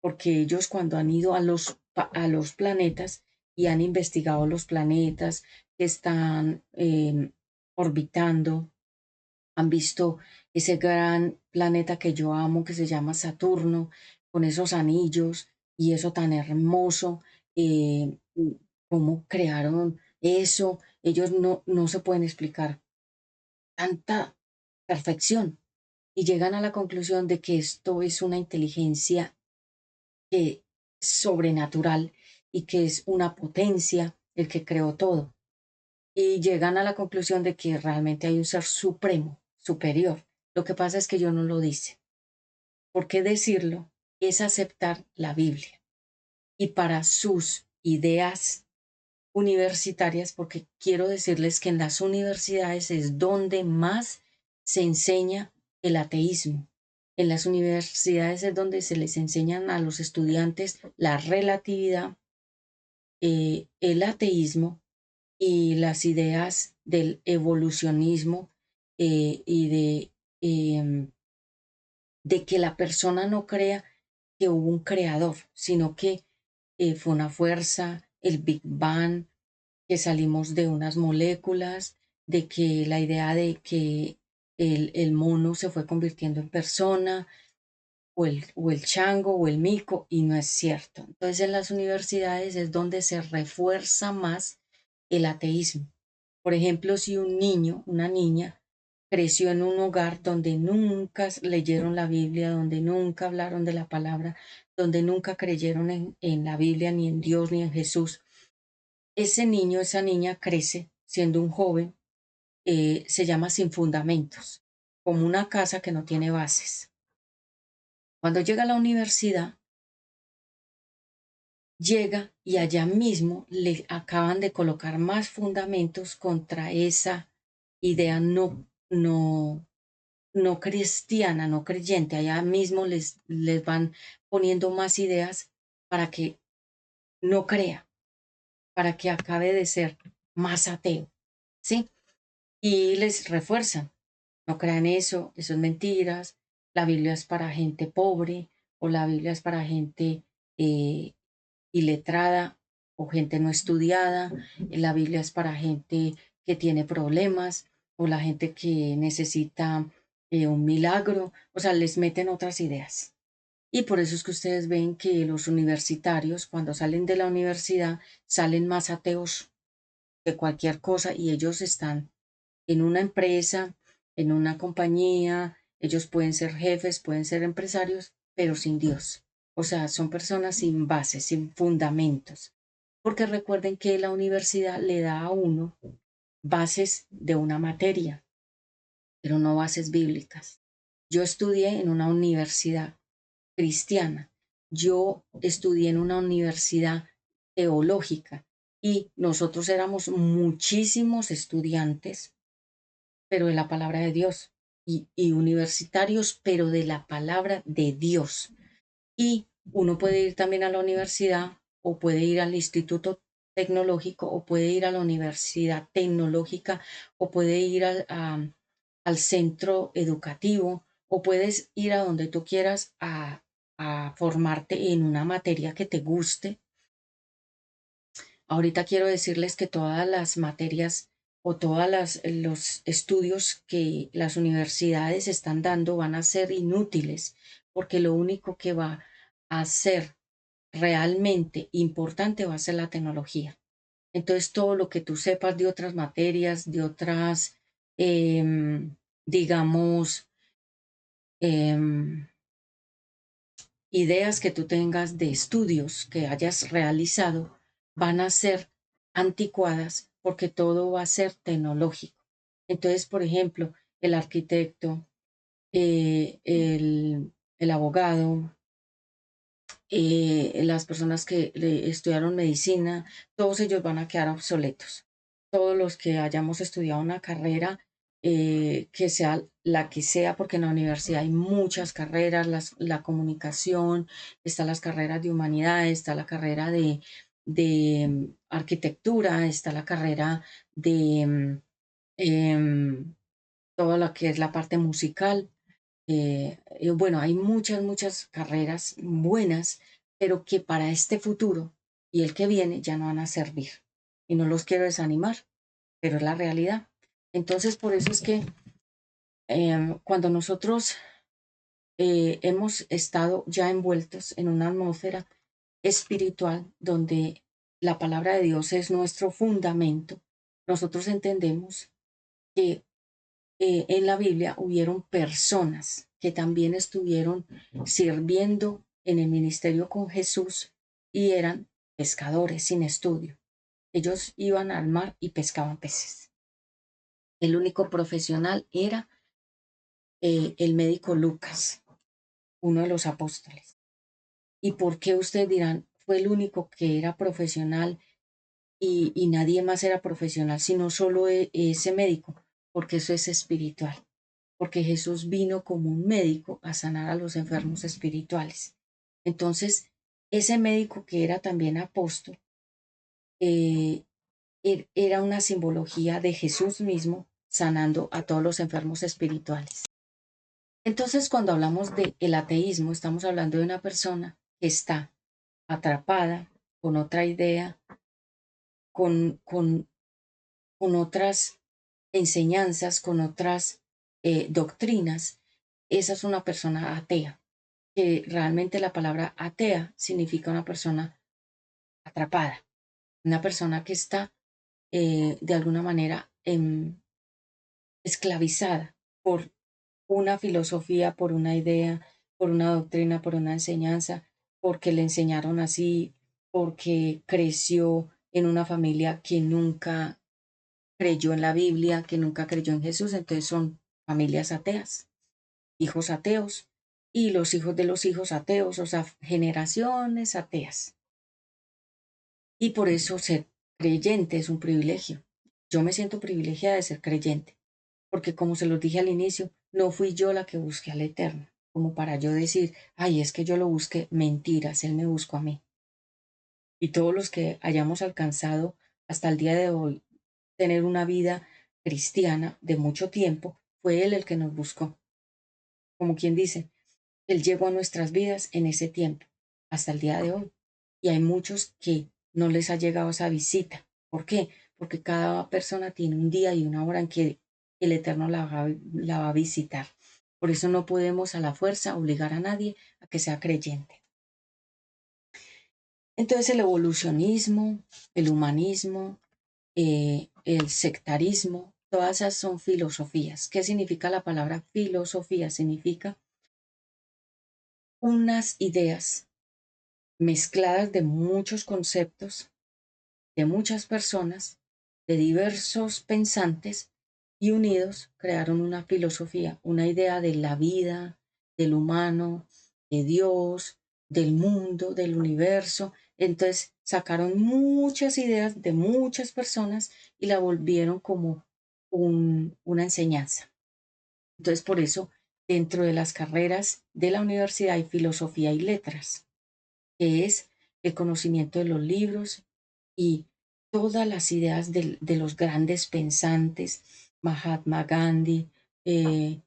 [SPEAKER 1] porque ellos cuando han ido a los planetas y han investigado los planetas que están orbitando, han visto ese gran planeta que yo amo, que se llama Saturno, con esos anillos y eso tan hermoso, eh, cómo crearon eso, ellos no se pueden explicar tanta perfección y llegan a la conclusión de que esto es una inteligencia sobrenatural y que es una potencia el que creó todo. Y llegan a la conclusión de que realmente hay un ser supremo, superior. Lo que pasa es que yo no lo dice. ¿Por qué decirlo? Es aceptar la Biblia. Y para sus ideas universitarias, porque quiero decirles que en las universidades es donde más se enseña el ateísmo. En las universidades es donde se les enseñan a los estudiantes la relatividad, el ateísmo y las ideas del evolucionismo y de que la persona no crea que hubo un creador, sino que fue una fuerza, el Big Bang, que salimos de unas moléculas, de que la idea de que el mono se fue convirtiendo en persona, o el chango, o el mico, y no es cierto. Entonces en las universidades es donde se refuerza más el ateísmo. Por ejemplo, si un niño, una niña, creció en un hogar donde nunca leyeron la Biblia, donde nunca hablaron de la palabra, donde nunca creyeron en la Biblia, ni en Dios, ni en Jesús. Ese niño, esa niña crece siendo un joven, se llama sin fundamentos, como una casa que no tiene bases. Cuando llega a la universidad, llega y allá mismo le acaban de colocar más fundamentos contra esa idea no cristiana, no creyente. Allá mismo les van poniendo más ideas para que no crea, para que acabe de ser más ateo, ¿sí? Y les refuerzan, no crean eso, eso es mentiras, la Biblia es para gente pobre o la Biblia es para gente eh, iletrada o gente no estudiada, la Biblia es para gente que tiene problemas o la gente que necesita un milagro, o sea, les meten otras ideas. Y por eso es que ustedes ven que los universitarios, cuando salen de la universidad, salen más ateos que cualquier cosa y ellos están en una empresa, en una compañía, ellos pueden ser jefes, pueden ser empresarios, pero sin Dios. O sea, son personas sin bases, sin fundamentos. Porque recuerden que la universidad le da a uno bases de una materia, pero no bases bíblicas. Yo estudié en una universidad cristiana. Yo estudié en una universidad teológica y nosotros éramos muchísimos estudiantes, pero de la palabra de Dios, y universitarios, pero de la palabra de Dios. Y uno puede ir también a la universidad o puede ir al instituto tecnológico o puede ir a la universidad tecnológica o puede ir al centro educativo o puedes ir a donde tú quieras a formarte en una materia que te guste. Ahorita quiero decirles que todas las materias o todos los estudios que las universidades están dando van a ser inútiles, porque lo único que va a ser realmente importante va a ser la tecnología. Entonces, todo lo que tú sepas de otras materias, de otras, digamos, em, ideas que tú tengas de estudios que hayas realizado van a ser anticuadas porque todo va a ser tecnológico. Entonces, por ejemplo, el arquitecto, el abogado, las personas que estudiaron medicina, todos ellos van a quedar obsoletos. Todos los que hayamos estudiado una carrera, que sea la que sea, porque en la universidad hay muchas carreras, la comunicación, están las carreras de humanidades, está la carrera de arquitectura, está la carrera de todo lo que es la parte musical. Bueno, hay muchas carreras buenas, pero que para este futuro y el que viene ya no van a servir. Y no los quiero desanimar, pero es la realidad. Entonces, por eso es que cuando nosotros hemos estado ya envueltos en una atmósfera espiritual donde la palabra de Dios es nuestro fundamento, nosotros entendemos que en la Biblia hubieron personas que también estuvieron sirviendo en el ministerio con Jesús y eran pescadores sin estudio. Ellos iban al mar y pescaban peces. El único profesional era el médico Lucas, uno de los apóstoles. ¿Y por qué ustedes dirán, fue el único que era profesional y nadie más era profesional, sino solo ese médico? Porque eso es espiritual. Porque Jesús vino como un médico a sanar a los enfermos espirituales. Entonces, ese médico que era también apóstol, eh, era una simbología de Jesús mismo sanando a todos los enfermos espirituales. Entonces, cuando hablamos de el ateísmo, estamos hablando de una persona que está atrapada con otra idea, con, con, con otras enseñanzas, con otras doctrinas. Esa es una persona atea, que realmente la palabra atea significa una persona atrapada, una persona que está de alguna manera esclavizada por una filosofía, por una idea, por una doctrina, por una enseñanza, porque le enseñaron así, porque creció en una familia que nunca creyó en la Biblia, que nunca creyó en Jesús, entonces son familias ateas, hijos ateos, y los hijos de los hijos ateos, o sea, generaciones ateas. Y por eso ser creyente es un privilegio. Yo me siento privilegiada de ser creyente, porque como se los dije al inicio, no fui yo la que busqué al Eterno, como para yo decir, ay, es que yo lo busqué, mentiras, Él me buscó a mí. Y todos los que hayamos alcanzado hasta el día de hoy tener una vida cristiana de mucho tiempo, fue Él el que nos buscó. Como quien dice, Él llegó a nuestras vidas en ese tiempo, hasta el día de hoy. Y hay muchos que no les ha llegado esa visita. ¿Por qué? Porque cada persona tiene un día y una hora en que el Eterno la va a visitar. Por eso no podemos a la fuerza obligar a nadie a que sea creyente. Entonces el evolucionismo, el humanismo, el sectarismo, todas esas son filosofías. ¿Qué significa la palabra filosofía? Significa unas ideas mezcladas de muchos conceptos, de muchas personas, de diversos pensantes y unidos crearon una filosofía, una idea de la vida, del humano, de Dios, del mundo, del universo. Entonces sacaron muchas ideas de muchas personas y la volvieron como una enseñanza. Entonces por eso dentro de las carreras de la universidad hay filosofía y letras, que es el conocimiento de los libros y todas las ideas de los grandes pensantes, Mahatma Gandhi, eh,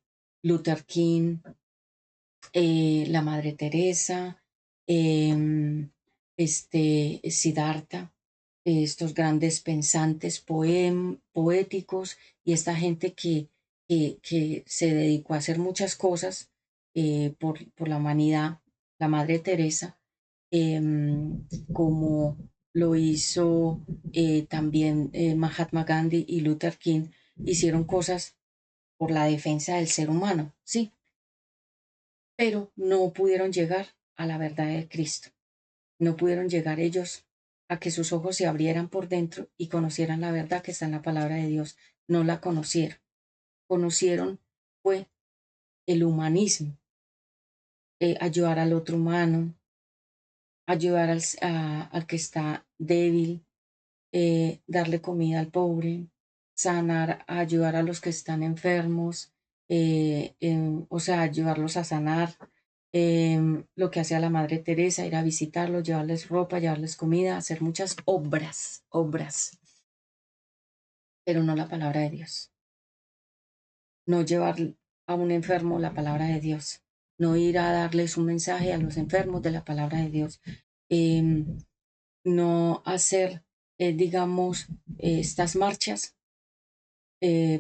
[SPEAKER 1] Luther King, la Madre Teresa, Siddhartha, estos grandes pensantes poéticos y esta gente que se dedicó a hacer muchas cosas por la humanidad, la Madre Teresa, como lo hizo también Mahatma Gandhi y Luther King, hicieron cosas por la defensa del ser humano, sí, pero no pudieron llegar a la verdad de Cristo. No pudieron llegar ellos a que sus ojos se abrieran por dentro y conocieran la verdad que está en la palabra de Dios. No la conocieron. Conocieron fue el humanismo, ayudar al otro humano, ayudar al que está débil, darle comida al pobre, sanar, ayudar a los que están enfermos, o sea, ayudarlos a sanar. Lo que hacía la Madre Teresa, ir a visitarlos, llevarles ropa, llevarles comida, hacer muchas obras, pero no la palabra de Dios. No llevar a un enfermo la palabra de Dios. No ir a darles un mensaje a los enfermos de la palabra de Dios. Em, no hacer, digamos, estas marchas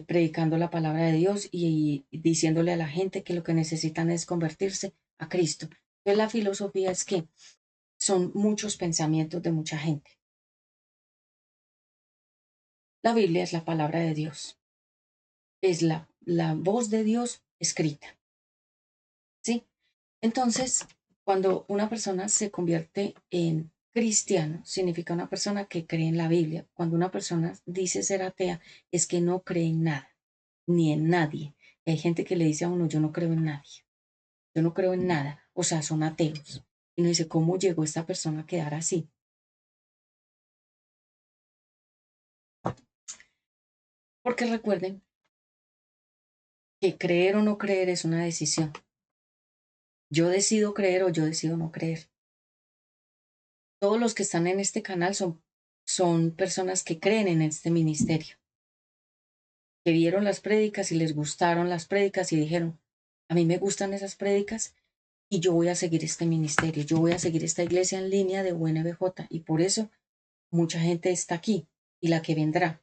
[SPEAKER 1] predicando la palabra de Dios y diciéndole a la gente que lo que necesitan es convertirse a Cristo. Entonces la filosofía es que son muchos pensamientos de mucha gente. La Biblia es la palabra de Dios, es la voz de Dios escrita, ¿sí? Entonces, cuando una persona se convierte en cristiano, significa una persona que cree en la Biblia. Cuando una persona dice ser atea, es que no cree en nada, ni en nadie. Y hay gente que le dice a uno, yo no creo en nadie, yo no creo en nada, o sea, son ateos. Y uno dice, ¿cómo llegó esta persona a quedar así? Porque recuerden que creer o no creer es una decisión. Yo decido creer o yo decido no creer. Todos los que están en este canal son personas que creen en este ministerio, que vieron las prédicas y les gustaron las prédicas y dijeron, a mí me gustan esas prédicas y yo voy a seguir este ministerio, yo voy a seguir esta iglesia en línea de UNBJ y por eso mucha gente está aquí y la que vendrá.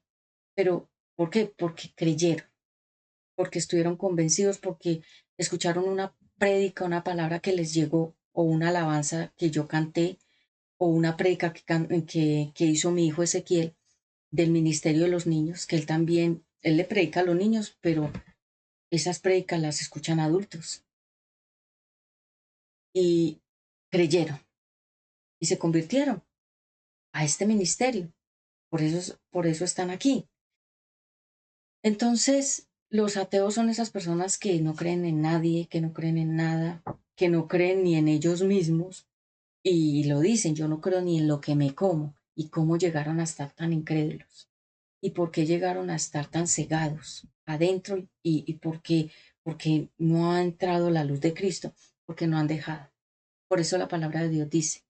[SPEAKER 1] Pero, ¿por qué? Porque creyeron, porque estuvieron convencidos, porque escucharon una prédica, una palabra que les llegó o una alabanza que yo canté o una prédica que hizo mi hijo Ezequiel del Ministerio de los Niños, que él también, él le predica a los niños, pero esas prédicas las escuchan adultos y creyeron y se convirtieron a este ministerio. Por eso están aquí. Entonces, los ateos son esas personas que no creen en nadie, que no creen en nada, que no creen ni en ellos mismos y lo dicen, yo no creo ni en lo que me como. ¿Y cómo llegaron a estar tan incrédulos? ¿Y por qué llegaron a estar tan cegados adentro? ¿Y por qué? Porque no ha entrado la luz de Cristo, porque no han dejado. Por eso la palabra de Dios dice,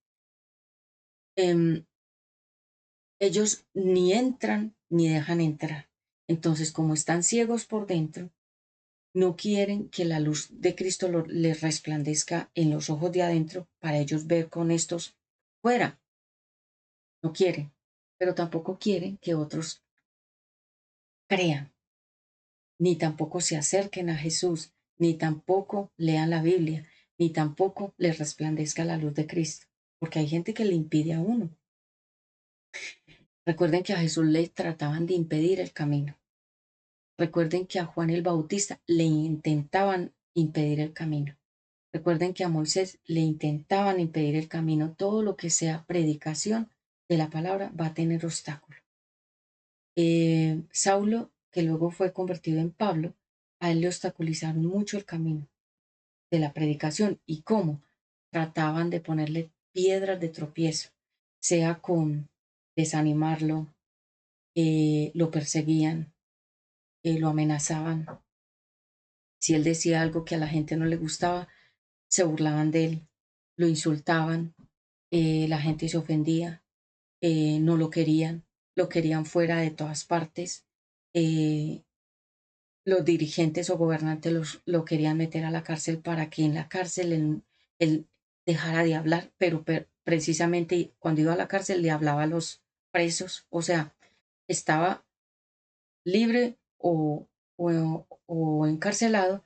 [SPEAKER 1] em, ellos ni entran ni dejan entrar. Entonces, como están ciegos por dentro, no quieren que la luz de Cristo les resplandezca en los ojos de adentro para ellos ver con estos fuera. No quieren, pero tampoco quieren que otros crean, ni tampoco se acerquen a Jesús, ni tampoco lean la Biblia, ni tampoco les resplandezca la luz de Cristo, porque hay gente que le impide a uno. Recuerden que a Jesús le trataban de impedir el camino. Recuerden que a Juan el Bautista le intentaban impedir el camino. Recuerden que a Moisés le intentaban impedir el camino. Todo lo que sea predicación de la palabra va a tener obstáculo. Saulo, que luego fue convertido en Pablo, a él le obstaculizaron mucho el camino de la predicación. ¿Y cómo? Trataban de ponerle piedras de tropiezo, sea con desanimarlo, lo perseguían, lo amenazaban. Si él decía algo que a la gente no le gustaba, se burlaban de él, lo insultaban, la gente se ofendía, no lo querían fuera de todas partes. eh, los dirigentes o gobernantes lo querían meter a la cárcel para que en la cárcel él dejara de hablar, pero precisamente cuando iba a la cárcel le hablaba a los presos, o sea, estaba libre o encarcelado,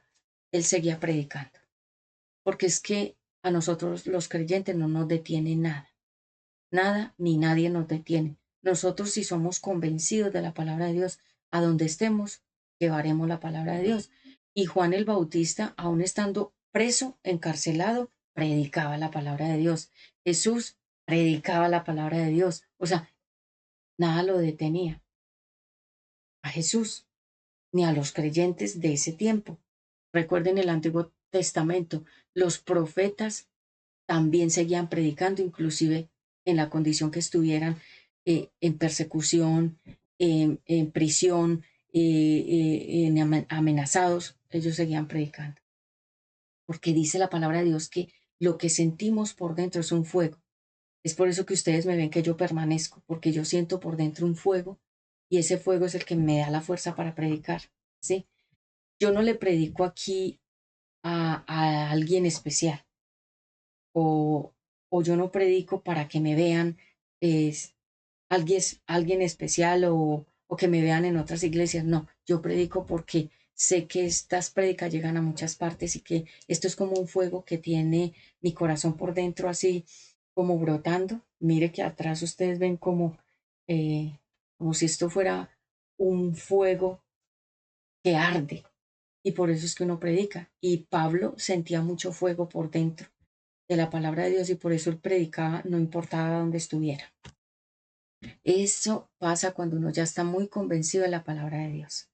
[SPEAKER 1] él seguía predicando, porque es que a nosotros los creyentes no nos detiene nada. Nada ni nadie nos detiene. Nosotros, si somos convencidos de la palabra de Dios, a donde estemos, llevaremos la palabra de Dios. Y Juan el Bautista, aun estando preso, encarcelado, predicaba la palabra de Dios. Jesús predicaba la palabra de Dios. O sea, nada lo detenía a Jesús ni a los creyentes de ese tiempo. Recuerden el Antiguo Testamento, los profetas también seguían predicando, inclusive en la condición que estuvieran, en persecución, en prisión, amenazados, ellos seguían predicando. Porque dice la palabra de Dios que lo que sentimos por dentro es un fuego. Es por eso que ustedes me ven que yo permanezco, porque yo siento por dentro un fuego y ese fuego es el que me da la fuerza para predicar. ¿Sí? Yo no le predico aquí a alguien especial o, o yo no predico para que me vean es, alguien especial o que me vean en otras iglesias. No, yo predico porque sé que estas prédicas llegan a muchas partes y que esto es como un fuego que tiene mi corazón por dentro así como brotando. Mire que atrás ustedes ven como si esto fuera un fuego que arde y por eso es que uno predica. Y Pablo sentía mucho fuego por dentro de la palabra de Dios y por eso él predicaba no importaba dónde estuviera. Eso pasa cuando uno ya está muy convencido de la palabra de Dios.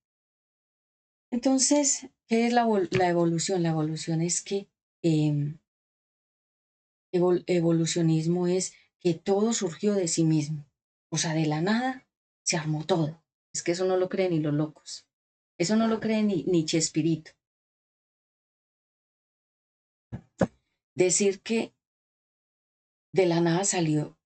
[SPEAKER 1] Entonces, ¿qué es la evolución? La evolución es que eh, evolucionismo es que todo surgió de sí mismo. O sea, de la nada se armó todo. Es que eso no lo creen ni los locos. Eso no lo cree ni Chespirito. Decir que de la nada salió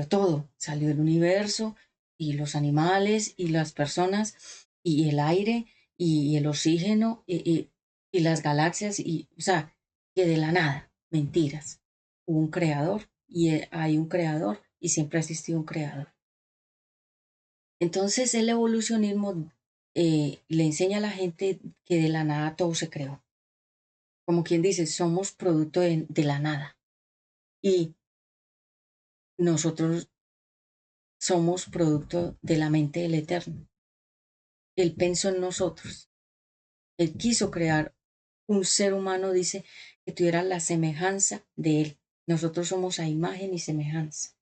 [SPEAKER 1] todo, salió el universo y los animales y las personas y el aire y el oxígeno y las galaxias y, o sea, que de la nada, mentiras. Hubo un creador y hay un creador y siempre ha existido un creador. Entonces el evolucionismo le enseña a la gente que de la nada todo se creó. Como quien dice, somos producto de la nada y nosotros somos producto de la mente del Eterno. Él pensó en nosotros Él quiso crear un ser humano, dice, que tuviera la semejanza de Él. Nosotros somos a imagen y semejanza.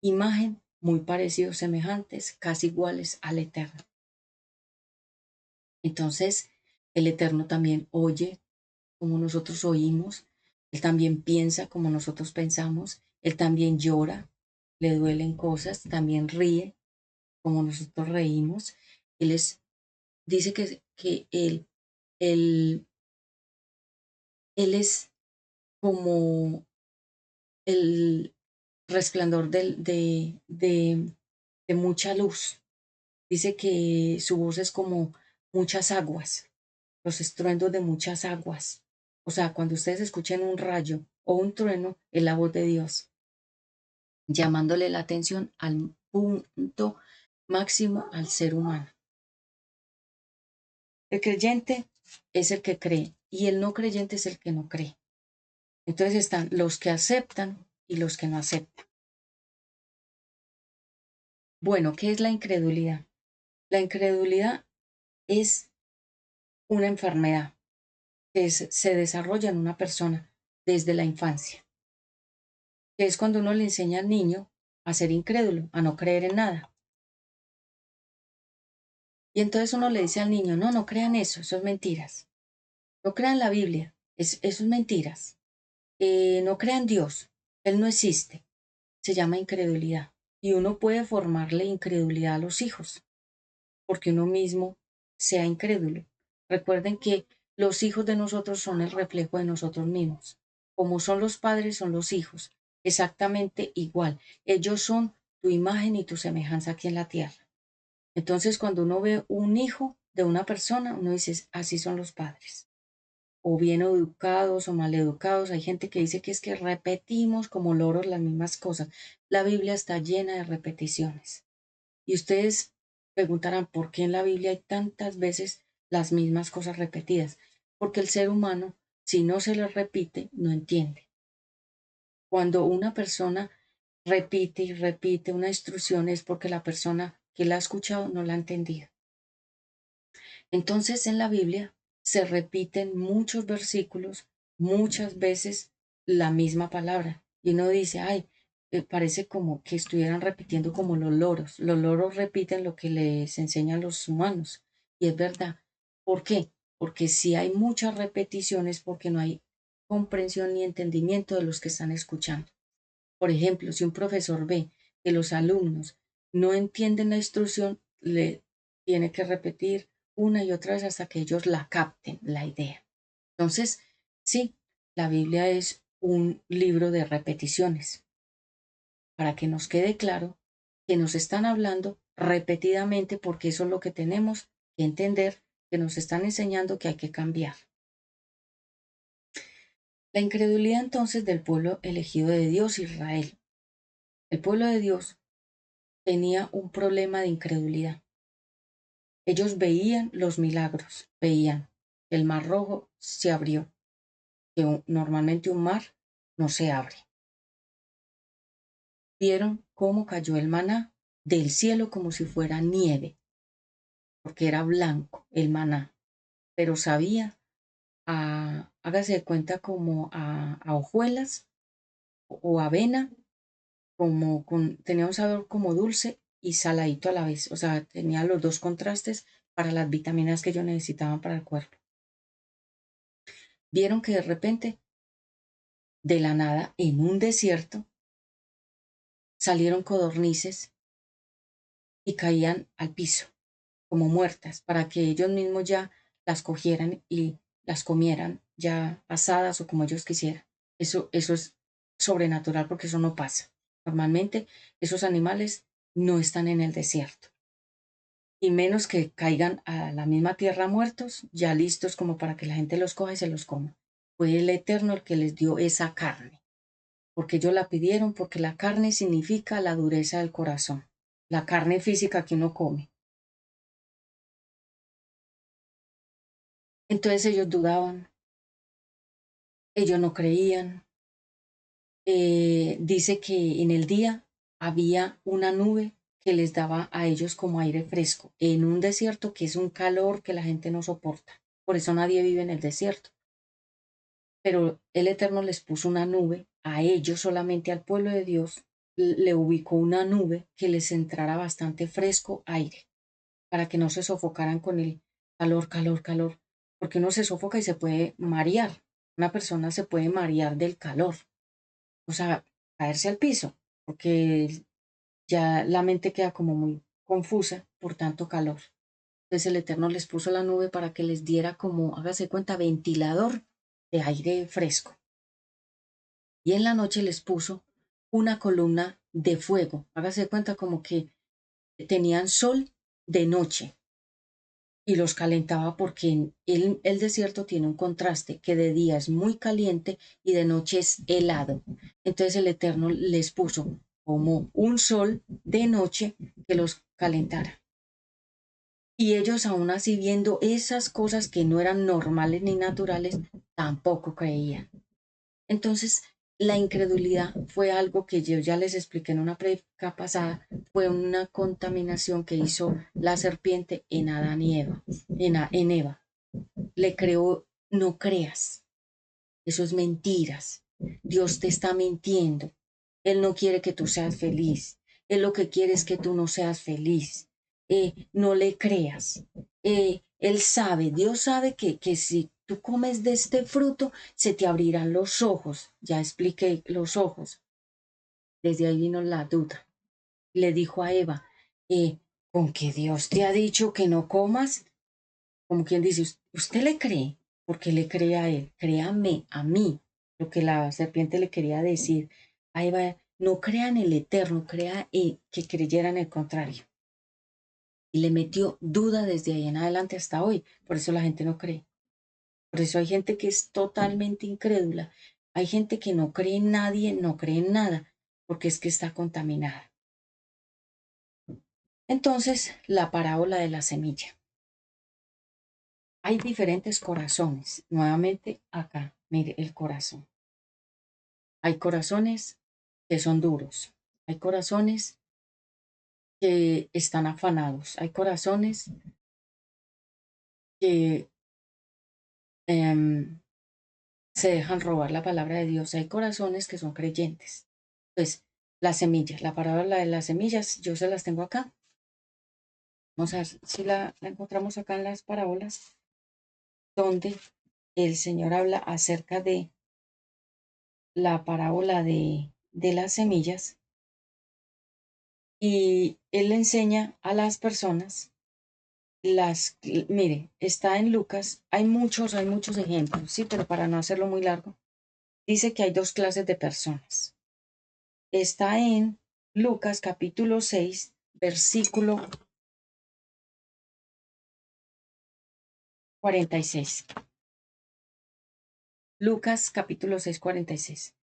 [SPEAKER 1] Imagen, muy parecidos, semejantes, casi iguales al Eterno. Entonces, el Eterno también oye como nosotros oímos, Él también piensa como nosotros pensamos, Él también llora, le duelen cosas, también ríe como nosotros reímos. Él es, dice que él, él es como el resplandor de mucha luz. Dice que su voz es como muchas aguas, los estruendos de muchas aguas. O sea, cuando ustedes escuchen un rayo o un trueno, es la voz de Dios, llamándole la atención al punto máximo al ser humano. El creyente es el que cree y el no creyente es el que no cree. Entonces están los que aceptan y los que no aceptan. Bueno, ¿qué es la incredulidad? La incredulidad es una enfermedad que se desarrolla en una persona desde la infancia, que es cuando uno le enseña al niño a ser incrédulo, a no creer en nada. Y entonces uno le dice al niño, no, no crean eso es mentiras. No crean la Biblia, eso es mentiras. No crean Dios, Él no existe. Se llama incredulidad. Y uno puede formarle incredulidad a los hijos, porque uno mismo sea incrédulo. Recuerden que los hijos de nosotros son el reflejo de nosotros mismos. Como son los padres, son los hijos. Exactamente igual. Ellos son tu imagen y tu semejanza aquí en la tierra. Entonces, cuando uno ve un hijo de una persona, uno dice, así son los padres. O bien educados o mal educados. Hay gente que dice que es que repetimos como loros las mismas cosas. La Biblia está llena de repeticiones. Y ustedes preguntarán, ¿por qué en la Biblia hay tantas veces las mismas cosas repetidas? Porque el ser humano, si no se le repite, no entiende. Cuando una persona repite y repite una instrucción es porque la persona que la ha escuchado no la ha entendido. Entonces en la Biblia se repiten muchos versículos, muchas veces la misma palabra. Y uno dice, ay, parece como que estuvieran repitiendo como los loros. Los loros repiten lo que les enseñan los humanos. Y es verdad. ¿Por qué? Porque si hay muchas repeticiones, porque no hay comprensión ni entendimiento de los que están escuchando. Por ejemplo, si un profesor ve que los alumnos no entienden la instrucción, le tiene que repetir una y otra vez hasta que ellos la capten, la idea. Entonces, sí, la Biblia es un libro de repeticiones para que nos quede claro que nos están hablando repetidamente porque eso es lo que tenemos que entender, que nos están enseñando que hay que cambiar. La incredulidad entonces del pueblo elegido de Dios, Israel. El pueblo de Dios tenía un problema de incredulidad. Ellos veían los milagros, veían que el mar rojo se abrió, que normalmente un mar no se abre. Vieron cómo cayó el maná del cielo como si fuera nieve, porque era blanco el maná, pero sabía hágase de cuenta como a hojuelas o avena, tenía un sabor como dulce y saladito a la vez, o sea, tenía los dos contrastes para las vitaminas que ellos necesitaban para el cuerpo. Vieron que de repente, de la nada, en un desierto, salieron codornices y caían al piso, como muertas, para que ellos mismos ya las cogieran y las comieran ya asadas o como ellos quisieran. Eso es sobrenatural porque eso no pasa. Normalmente esos animales no están en el desierto. Y menos que caigan a la misma tierra muertos, ya listos como para que la gente los coja y se los coma. Fue el Eterno el que les dio esa carne, porque ellos la pidieron, porque la carne significa la dureza del corazón, la carne física que uno come. Entonces ellos dudaban, ellos no creían. Dice que en el día había una nube que les daba a ellos como aire fresco, en un desierto que es un calor que la gente no soporta. Por eso nadie vive en el desierto. Pero el Eterno les puso una nube, a ellos solamente, al pueblo de Dios, le ubicó una nube que les entrara bastante fresco aire, para que no se sofocaran con el calor, calor, calor, porque uno se sofoca y se puede marear. Una persona se puede marear del calor, o sea, caerse al piso, porque ya la mente queda como muy confusa por tanto calor. Entonces el Eterno les puso la nube para que les diera como, hágase cuenta, ventilador de aire fresco. Y en la noche les puso una columna de fuego. Hágase cuenta como que tenían sol de noche y los calentaba porque en el desierto tiene un contraste, que de día es muy caliente y de noche es helado. Entonces el Eterno les puso como un sol de noche que los calentara. Y ellos aún así viendo esas cosas que no eran normales ni naturales, tampoco creían. Entonces, la incredulidad fue algo que yo ya les expliqué en una prédica pasada, fue una contaminación que hizo la serpiente en Adán y Eva, en Eva. Le creó, no creas, eso es mentiras. Dios te está mintiendo. Él no quiere que tú seas feliz. Él lo que quiere es que tú no seas feliz. No le creas. Él sabe, Dios sabe que si tú comes de este fruto, se te abrirán los ojos. Ya expliqué los ojos. Desde ahí vino la duda. Le dijo a Eva, ¿con que Dios te ha dicho que no comas? Como quien dice, usted le cree, porque le cree a él, créame a mí, lo que la serpiente le quería decir. Ahí va, no crea en el eterno, crea en que creyera en el contrario. Y le metió duda desde ahí en adelante hasta hoy. Por eso la gente no cree. Por eso hay gente que es totalmente incrédula. Hay gente que no cree en nadie, no cree en nada, porque es que está contaminada. Entonces, la parábola de la semilla. Hay diferentes corazones. Nuevamente acá, mire el corazón. Hay corazones que son duros. Hay corazones que están afanados. Hay corazones que em, se dejan robar la palabra de Dios. Hay corazones que son creyentes. Pues las semillas, la parábola de las semillas, yo se las tengo acá. Vamos a ver si la encontramos acá en las parábolas, donde el Señor habla acerca de la parábola de las semillas y Él le enseña a las personas mire, está en Lucas, hay muchos ejemplos, sí, pero para no hacerlo muy largo, dice que hay dos clases de personas. Está en Lucas capítulo 6, versículo 46. Lucas capítulo 6, 46.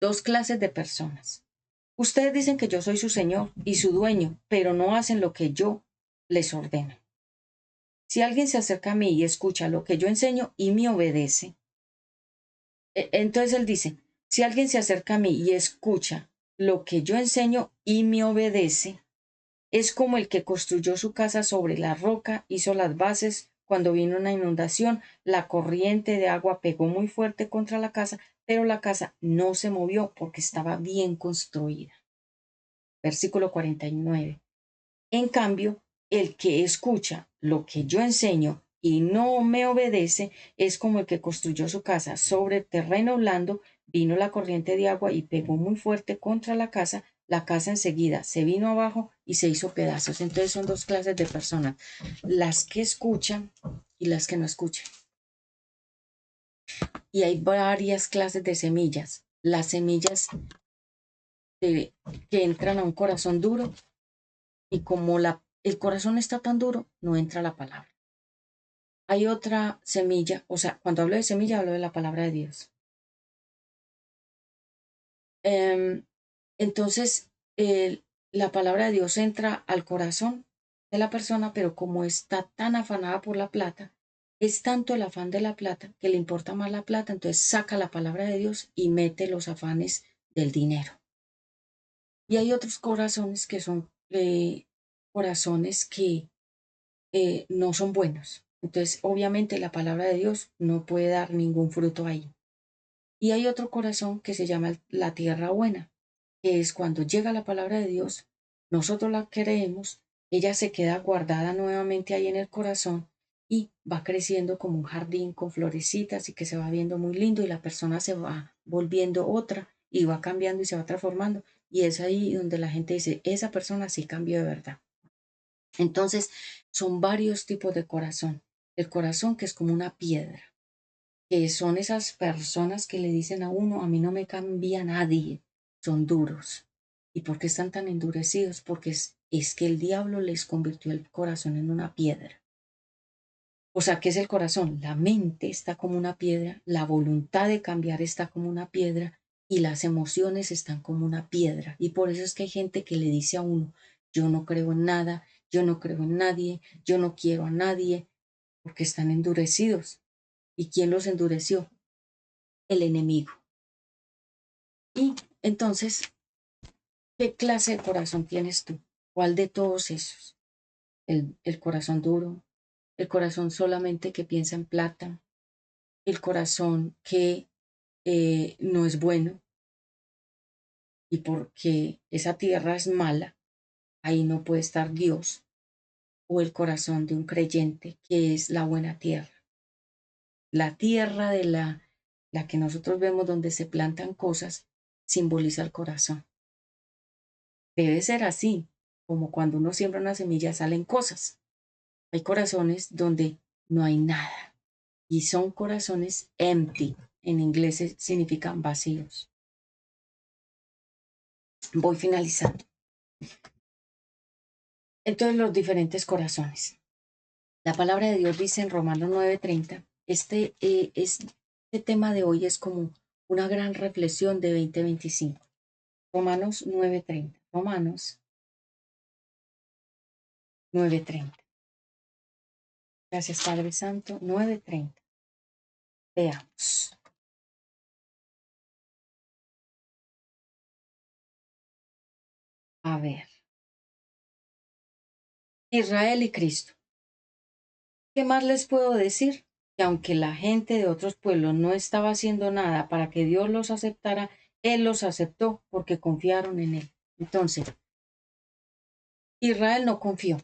[SPEAKER 1] Dos clases de personas. Ustedes dicen que yo soy su señor y su dueño, pero no hacen lo que yo les ordeno. Si alguien se acerca a mí y escucha lo que yo enseño y me obedece, entonces él dice, si alguien se acerca a mí y escucha lo que yo enseño y me obedece, es como el que construyó su casa sobre la roca, hizo las bases, cuando vino una inundación, la corriente de agua pegó muy fuerte contra la casa, pero la casa no se movió porque estaba bien construida. Versículo 49. En cambio, el que escucha lo que yo enseño y no me obedece es como el que construyó su casa sobre terreno blando, vino la corriente de agua y pegó muy fuerte contra la casa enseguida se vino abajo y se hizo pedazos. Entonces son dos clases de personas, las que escuchan y las que no escuchan. Y hay varias clases de semillas. Las semillas que entran a un corazón duro y como el corazón está tan duro, no entra la palabra. Hay otra semilla, o sea, cuando hablo de semilla, hablo de la palabra de Dios. Em, entonces, la palabra de Dios entra al corazón de la persona, pero como está tan afanada por la plata, es tanto el afán de la plata que le importa más la plata, entonces saca la palabra de Dios y mete los afanes del dinero. Y hay otros corazones que son corazones que no son buenos. Entonces, obviamente la palabra de Dios no puede dar ningún fruto ahí. Y hay otro corazón que se llama la tierra buena, que es cuando llega la palabra de Dios, nosotros la creemos, ella se queda guardada nuevamente ahí en el corazón y va creciendo como un jardín con florecitas y que se va viendo muy lindo y la persona se va volviendo otra y va cambiando y se va transformando. Y es ahí donde la gente dice, esa persona sí cambió de verdad. Entonces, son varios tipos de corazón. El corazón que es como una piedra, que son esas personas que le dicen a uno, a mí no me cambia nadie, son duros. ¿Y por qué están tan endurecidos? Porque es que el diablo les convirtió el corazón en una piedra. O sea, ¿qué es el corazón? La mente está como una piedra, la voluntad de cambiar está como una piedra y las emociones están como una piedra. Y por eso es que hay gente que le dice a uno, yo no creo en nada, yo no creo en nadie, yo no quiero a nadie, porque están endurecidos. ¿Y quién los endureció? El enemigo. Y entonces, ¿qué clase de corazón tienes tú? ¿Cuál de todos esos? El corazón duro, el corazón solamente que piensa en plata, el corazón que no es bueno y porque esa tierra es mala, ahí no puede estar Dios, o el corazón de un creyente que es la buena tierra, la tierra de la que nosotros vemos donde se plantan cosas, simboliza el corazón. Debe ser así, como cuando uno siembra una semilla salen cosas. Hay corazones donde no hay nada y son corazones empty. En inglés significan vacíos. Voy finalizando. Entonces, los diferentes corazones. La palabra de Dios dice en Romanos 9:30, este tema de hoy es como una gran reflexión de 2025. Romanos 9:30. Romanos 9:30. Gracias, Padre Santo. 9:30. Veamos. A ver. Israel y Cristo. ¿Qué más les puedo decir? Que aunque la gente de otros pueblos no estaba haciendo nada para que Dios los aceptara, Él los aceptó porque confiaron en Él. Entonces, Israel no confió.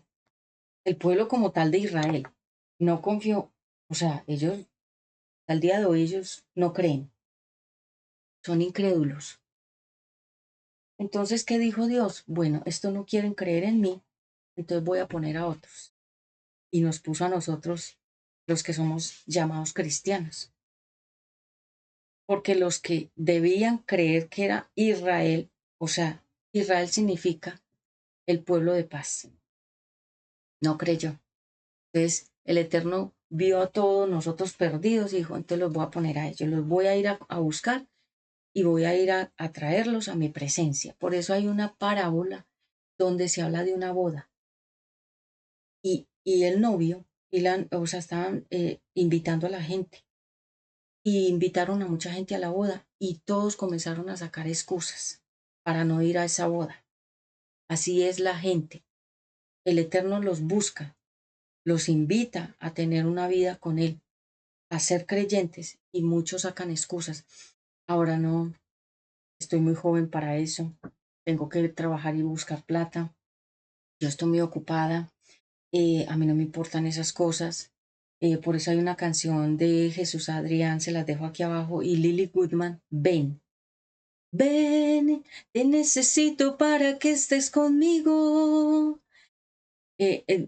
[SPEAKER 1] El pueblo como tal de Israel no confió. O sea, ellos, al día de hoy, ellos no creen. Son incrédulos. Entonces, ¿qué dijo Dios? Bueno, esto no quieren creer en mí, entonces voy a poner a otros. Y nos puso a nosotros, los que somos llamados cristianos. Porque los que debían creer que era Israel, o sea, Israel significa el pueblo de paz, no creyó. Entonces el Eterno vio a todos nosotros perdidos y dijo, entonces los voy a poner a ellos, los voy a ir a buscar y voy a ir a traerlos a mi presencia. Por eso hay una parábola donde se habla de una boda y el novio, o sea, estaban invitando a la gente y invitaron a mucha gente a la boda y todos comenzaron a sacar excusas para no ir a esa boda. Así es la gente. El Eterno los busca, los invita a tener una vida con Él, a ser creyentes y muchos sacan excusas. Ahora no, estoy muy joven para eso, tengo que trabajar y buscar plata, yo estoy muy ocupada, a mí no me importan esas cosas. Por eso hay una canción de Jesús Adrián, se las dejo aquí abajo, y Lily Goodman, ven. Ven, te necesito para que estés conmigo.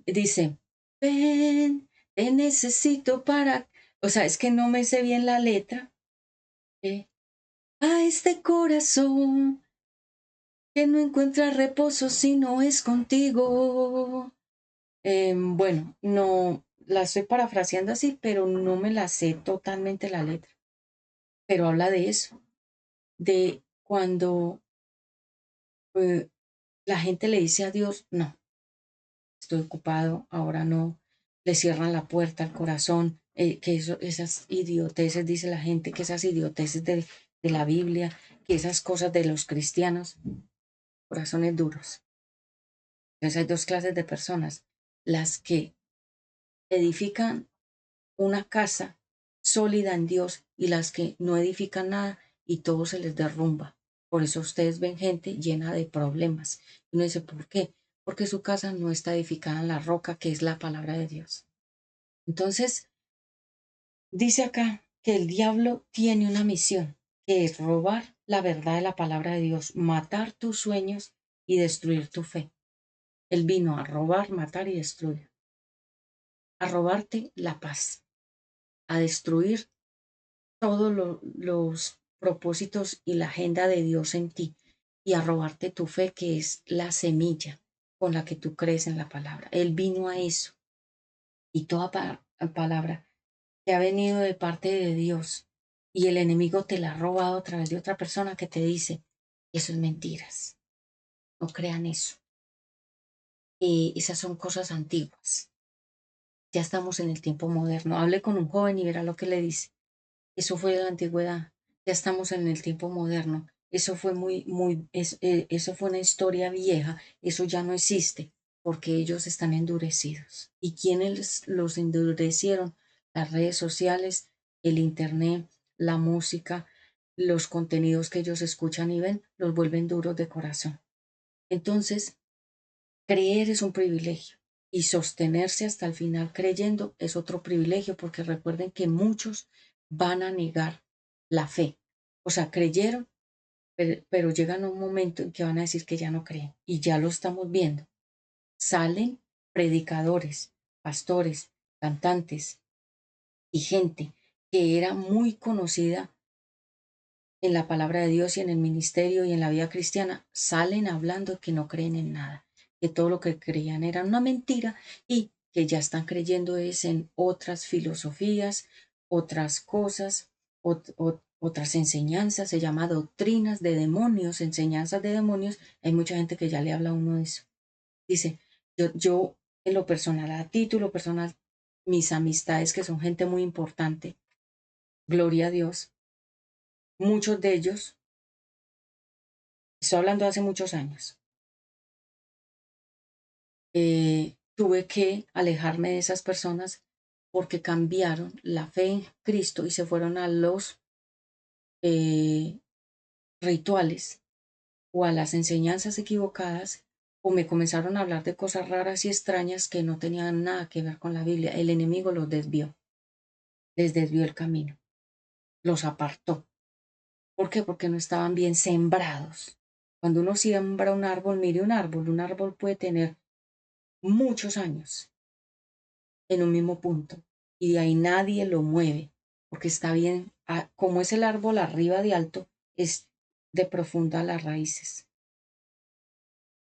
[SPEAKER 1] Dice, ven, te necesito para... O sea, es que no me sé bien la letra. eh, a este corazón que no encuentra reposo si no es contigo. Bueno, no la estoy parafraseando así, pero no me la sé totalmente la letra. Pero habla de eso, de cuando eh, la gente le dice a Dios, no, estoy ocupado, ahora no, le cierran la puerta al corazón, que esas idioteces, dice la gente, que esas idioteces de la Biblia, que esas cosas de los cristianos, corazones duros. Entonces hay dos clases de personas, las que edifican una casa sólida en Dios y las que no edifican nada y todo se les derrumba. Por eso ustedes ven gente llena de problemas. Y uno dice, ¿por qué? Porque su casa no está edificada en la roca, que es la palabra de Dios. Entonces, dice acá que el diablo tiene una misión, que es robar la verdad de la palabra de Dios, matar tus sueños y destruir tu fe. Él vino a robar, matar y destruir, a robarte la paz, a destruir todos los propósitos y la agenda de Dios en ti y a robarte tu fe, que es la semilla con la que tú crees en la palabra. Él vino a eso y toda palabra que ha venido de parte de Dios y el enemigo te la ha robado a través de otra persona que te dice, eso es mentiras, no crean eso. Esas son cosas antiguas. Ya estamos en el tiempo moderno. Hable con un joven y verá lo que le dice. Eso fue de la antigüedad. Ya estamos en el tiempo moderno. Eso fue eso fue una historia vieja. Eso ya no existe porque ellos están endurecidos. ¿Y quiénes los endurecieron? Las redes sociales, el internet, la música, los contenidos que ellos escuchan y ven, los vuelven duros de corazón. Entonces, creer es un privilegio y sostenerse hasta el final creyendo es otro privilegio, porque recuerden que muchos van a negar la fe. O sea, creyeron, pero llegan a un momento en que van a decir que ya no creen y ya lo estamos viendo. Salen predicadores, pastores, cantantes y gente que era muy conocida en la palabra de Dios y en el ministerio y en la vida cristiana, salen hablando que no creen en nada, que todo lo que creían era una mentira y que ya están creyendo es en otras filosofías, otras cosas, otras enseñanzas, se llama doctrinas de demonios, enseñanzas de demonios. Hay mucha gente que ya le habla a uno de eso. Dice, yo en lo personal, a título personal, mis amistades que son gente muy importante, gloria a Dios, muchos de ellos, estoy hablando de hace muchos años, tuve que alejarme de esas personas porque cambiaron la fe en Cristo y se fueron a los eh, rituales o a las enseñanzas equivocadas o me comenzaron a hablar de cosas raras y extrañas que no tenían nada que ver con la Biblia. El enemigo los desvió, les desvió el camino, los apartó. ¿Por qué? Porque no estaban bien sembrados. Cuando uno siembra un árbol, mire un árbol puede tener muchos años en un mismo punto y de ahí nadie lo mueve porque está bien, como es el árbol arriba de alto, es de profunda las raíces.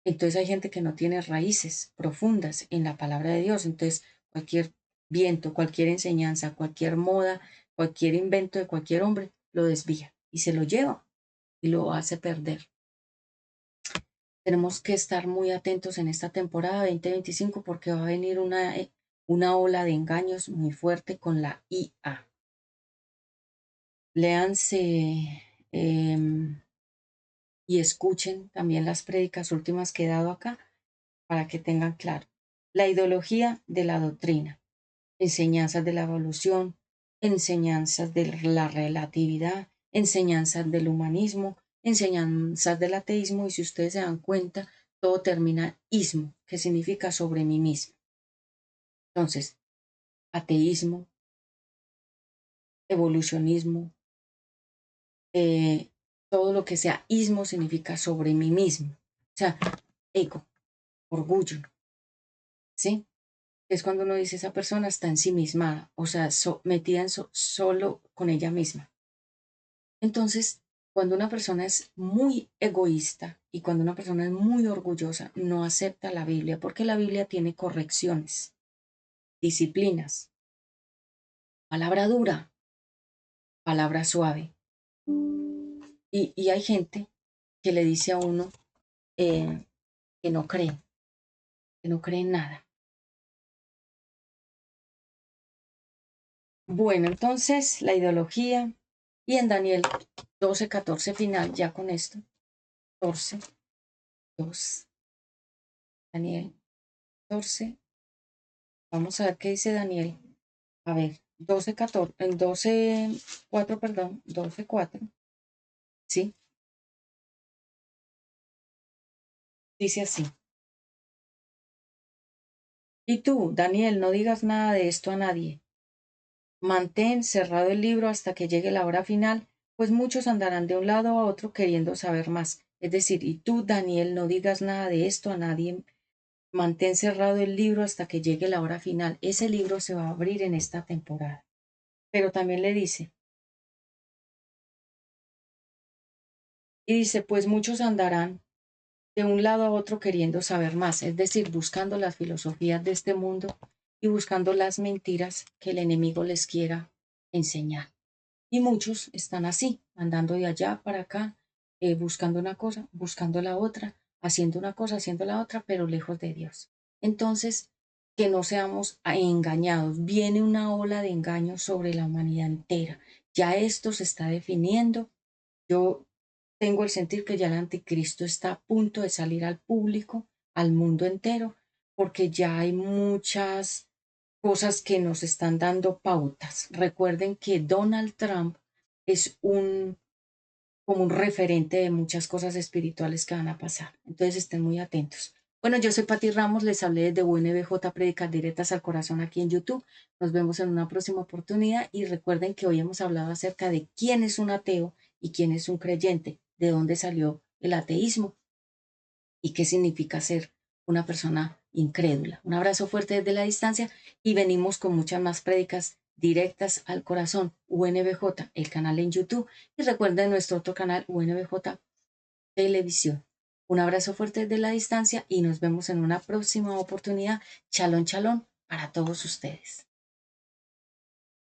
[SPEAKER 1] Entonces hay gente que no tiene raíces profundas en la palabra de Dios, entonces cualquier viento, cualquier enseñanza, cualquier moda, cualquier invento de cualquier hombre lo desvía y se lo lleva y lo hace perder. Tenemos que estar muy atentos en esta temporada 2025 porque va a venir una ola de engaños muy fuerte con la IA. Léanse y escuchen también las prédicas últimas que he dado acá para que tengan claro. La ideología de la doctrina, enseñanzas de la evolución, enseñanzas de la relatividad, enseñanzas del humanismo, enseñanzas del ateísmo y si ustedes se dan cuenta, todo termina ismo, que significa sobre mí mismo. Entonces, ateísmo, evolucionismo, todo lo que sea ismo significa sobre mí mismo. O sea, ego, orgullo, ¿sí? Es cuando uno dice esa persona está ensimismada, o sea, metida en solo con ella misma. Entonces, cuando una persona es muy egoísta y cuando una persona es muy orgullosa, no acepta la Biblia, porque la Biblia tiene correcciones, disciplinas, palabra dura, palabra suave. Y hay gente que le dice a uno eh, que que no cree en nada. Bueno, entonces la ideología y en Daniel 12:14 final, ya con esto, 14, 2, Daniel 14, vamos a ver qué dice Daniel. A ver, 12:14, en 12:4, perdón, 12:4, ¿sí? Dice así. Y tú, Daniel, no digas nada de esto a nadie. Mantén cerrado el libro hasta que llegue la hora final, pues muchos andarán de un lado a otro queriendo saber más. Es decir, y tú, Daniel, no digas nada de esto a nadie. Mantén cerrado el libro hasta que llegue la hora final. Ese libro se va a abrir en esta temporada. Pero también le dice, y dice, pues muchos andarán de un lado a otro queriendo saber más, es decir, buscando las filosofías de este mundo y buscando las mentiras que el enemigo les quiera enseñar. Y muchos están así, andando de allá para acá, buscando una cosa, buscando la otra, haciendo una cosa, haciendo la otra, pero lejos de Dios. Entonces, que no seamos engañados. Viene una ola de engaño sobre la humanidad entera. Ya esto se está definiendo. Yo tengo el sentir que ya el anticristo está a punto de salir al público, al mundo entero, porque ya hay muchas cosas que nos están dando pautas. Recuerden que Donald Trump es como un referente de muchas cosas espirituales que van a pasar. Entonces estén muy atentos. Bueno, yo soy Pati Ramos, les hablé desde UNBJ Prédicas Directas al Corazón aquí en YouTube. Nos vemos en una próxima oportunidad y recuerden que hoy hemos hablado acerca de quién es un ateo y quién es un creyente, de dónde salió el ateísmo y qué significa ser una persona incrédula. Un abrazo fuerte desde la distancia y venimos con muchas más prédicas directas al corazón. UNBJ, el canal en YouTube, y recuerden nuestro otro canal UNBJ Televisión. Un abrazo fuerte desde la distancia y nos vemos en una próxima oportunidad. Chalón, chalón para todos ustedes.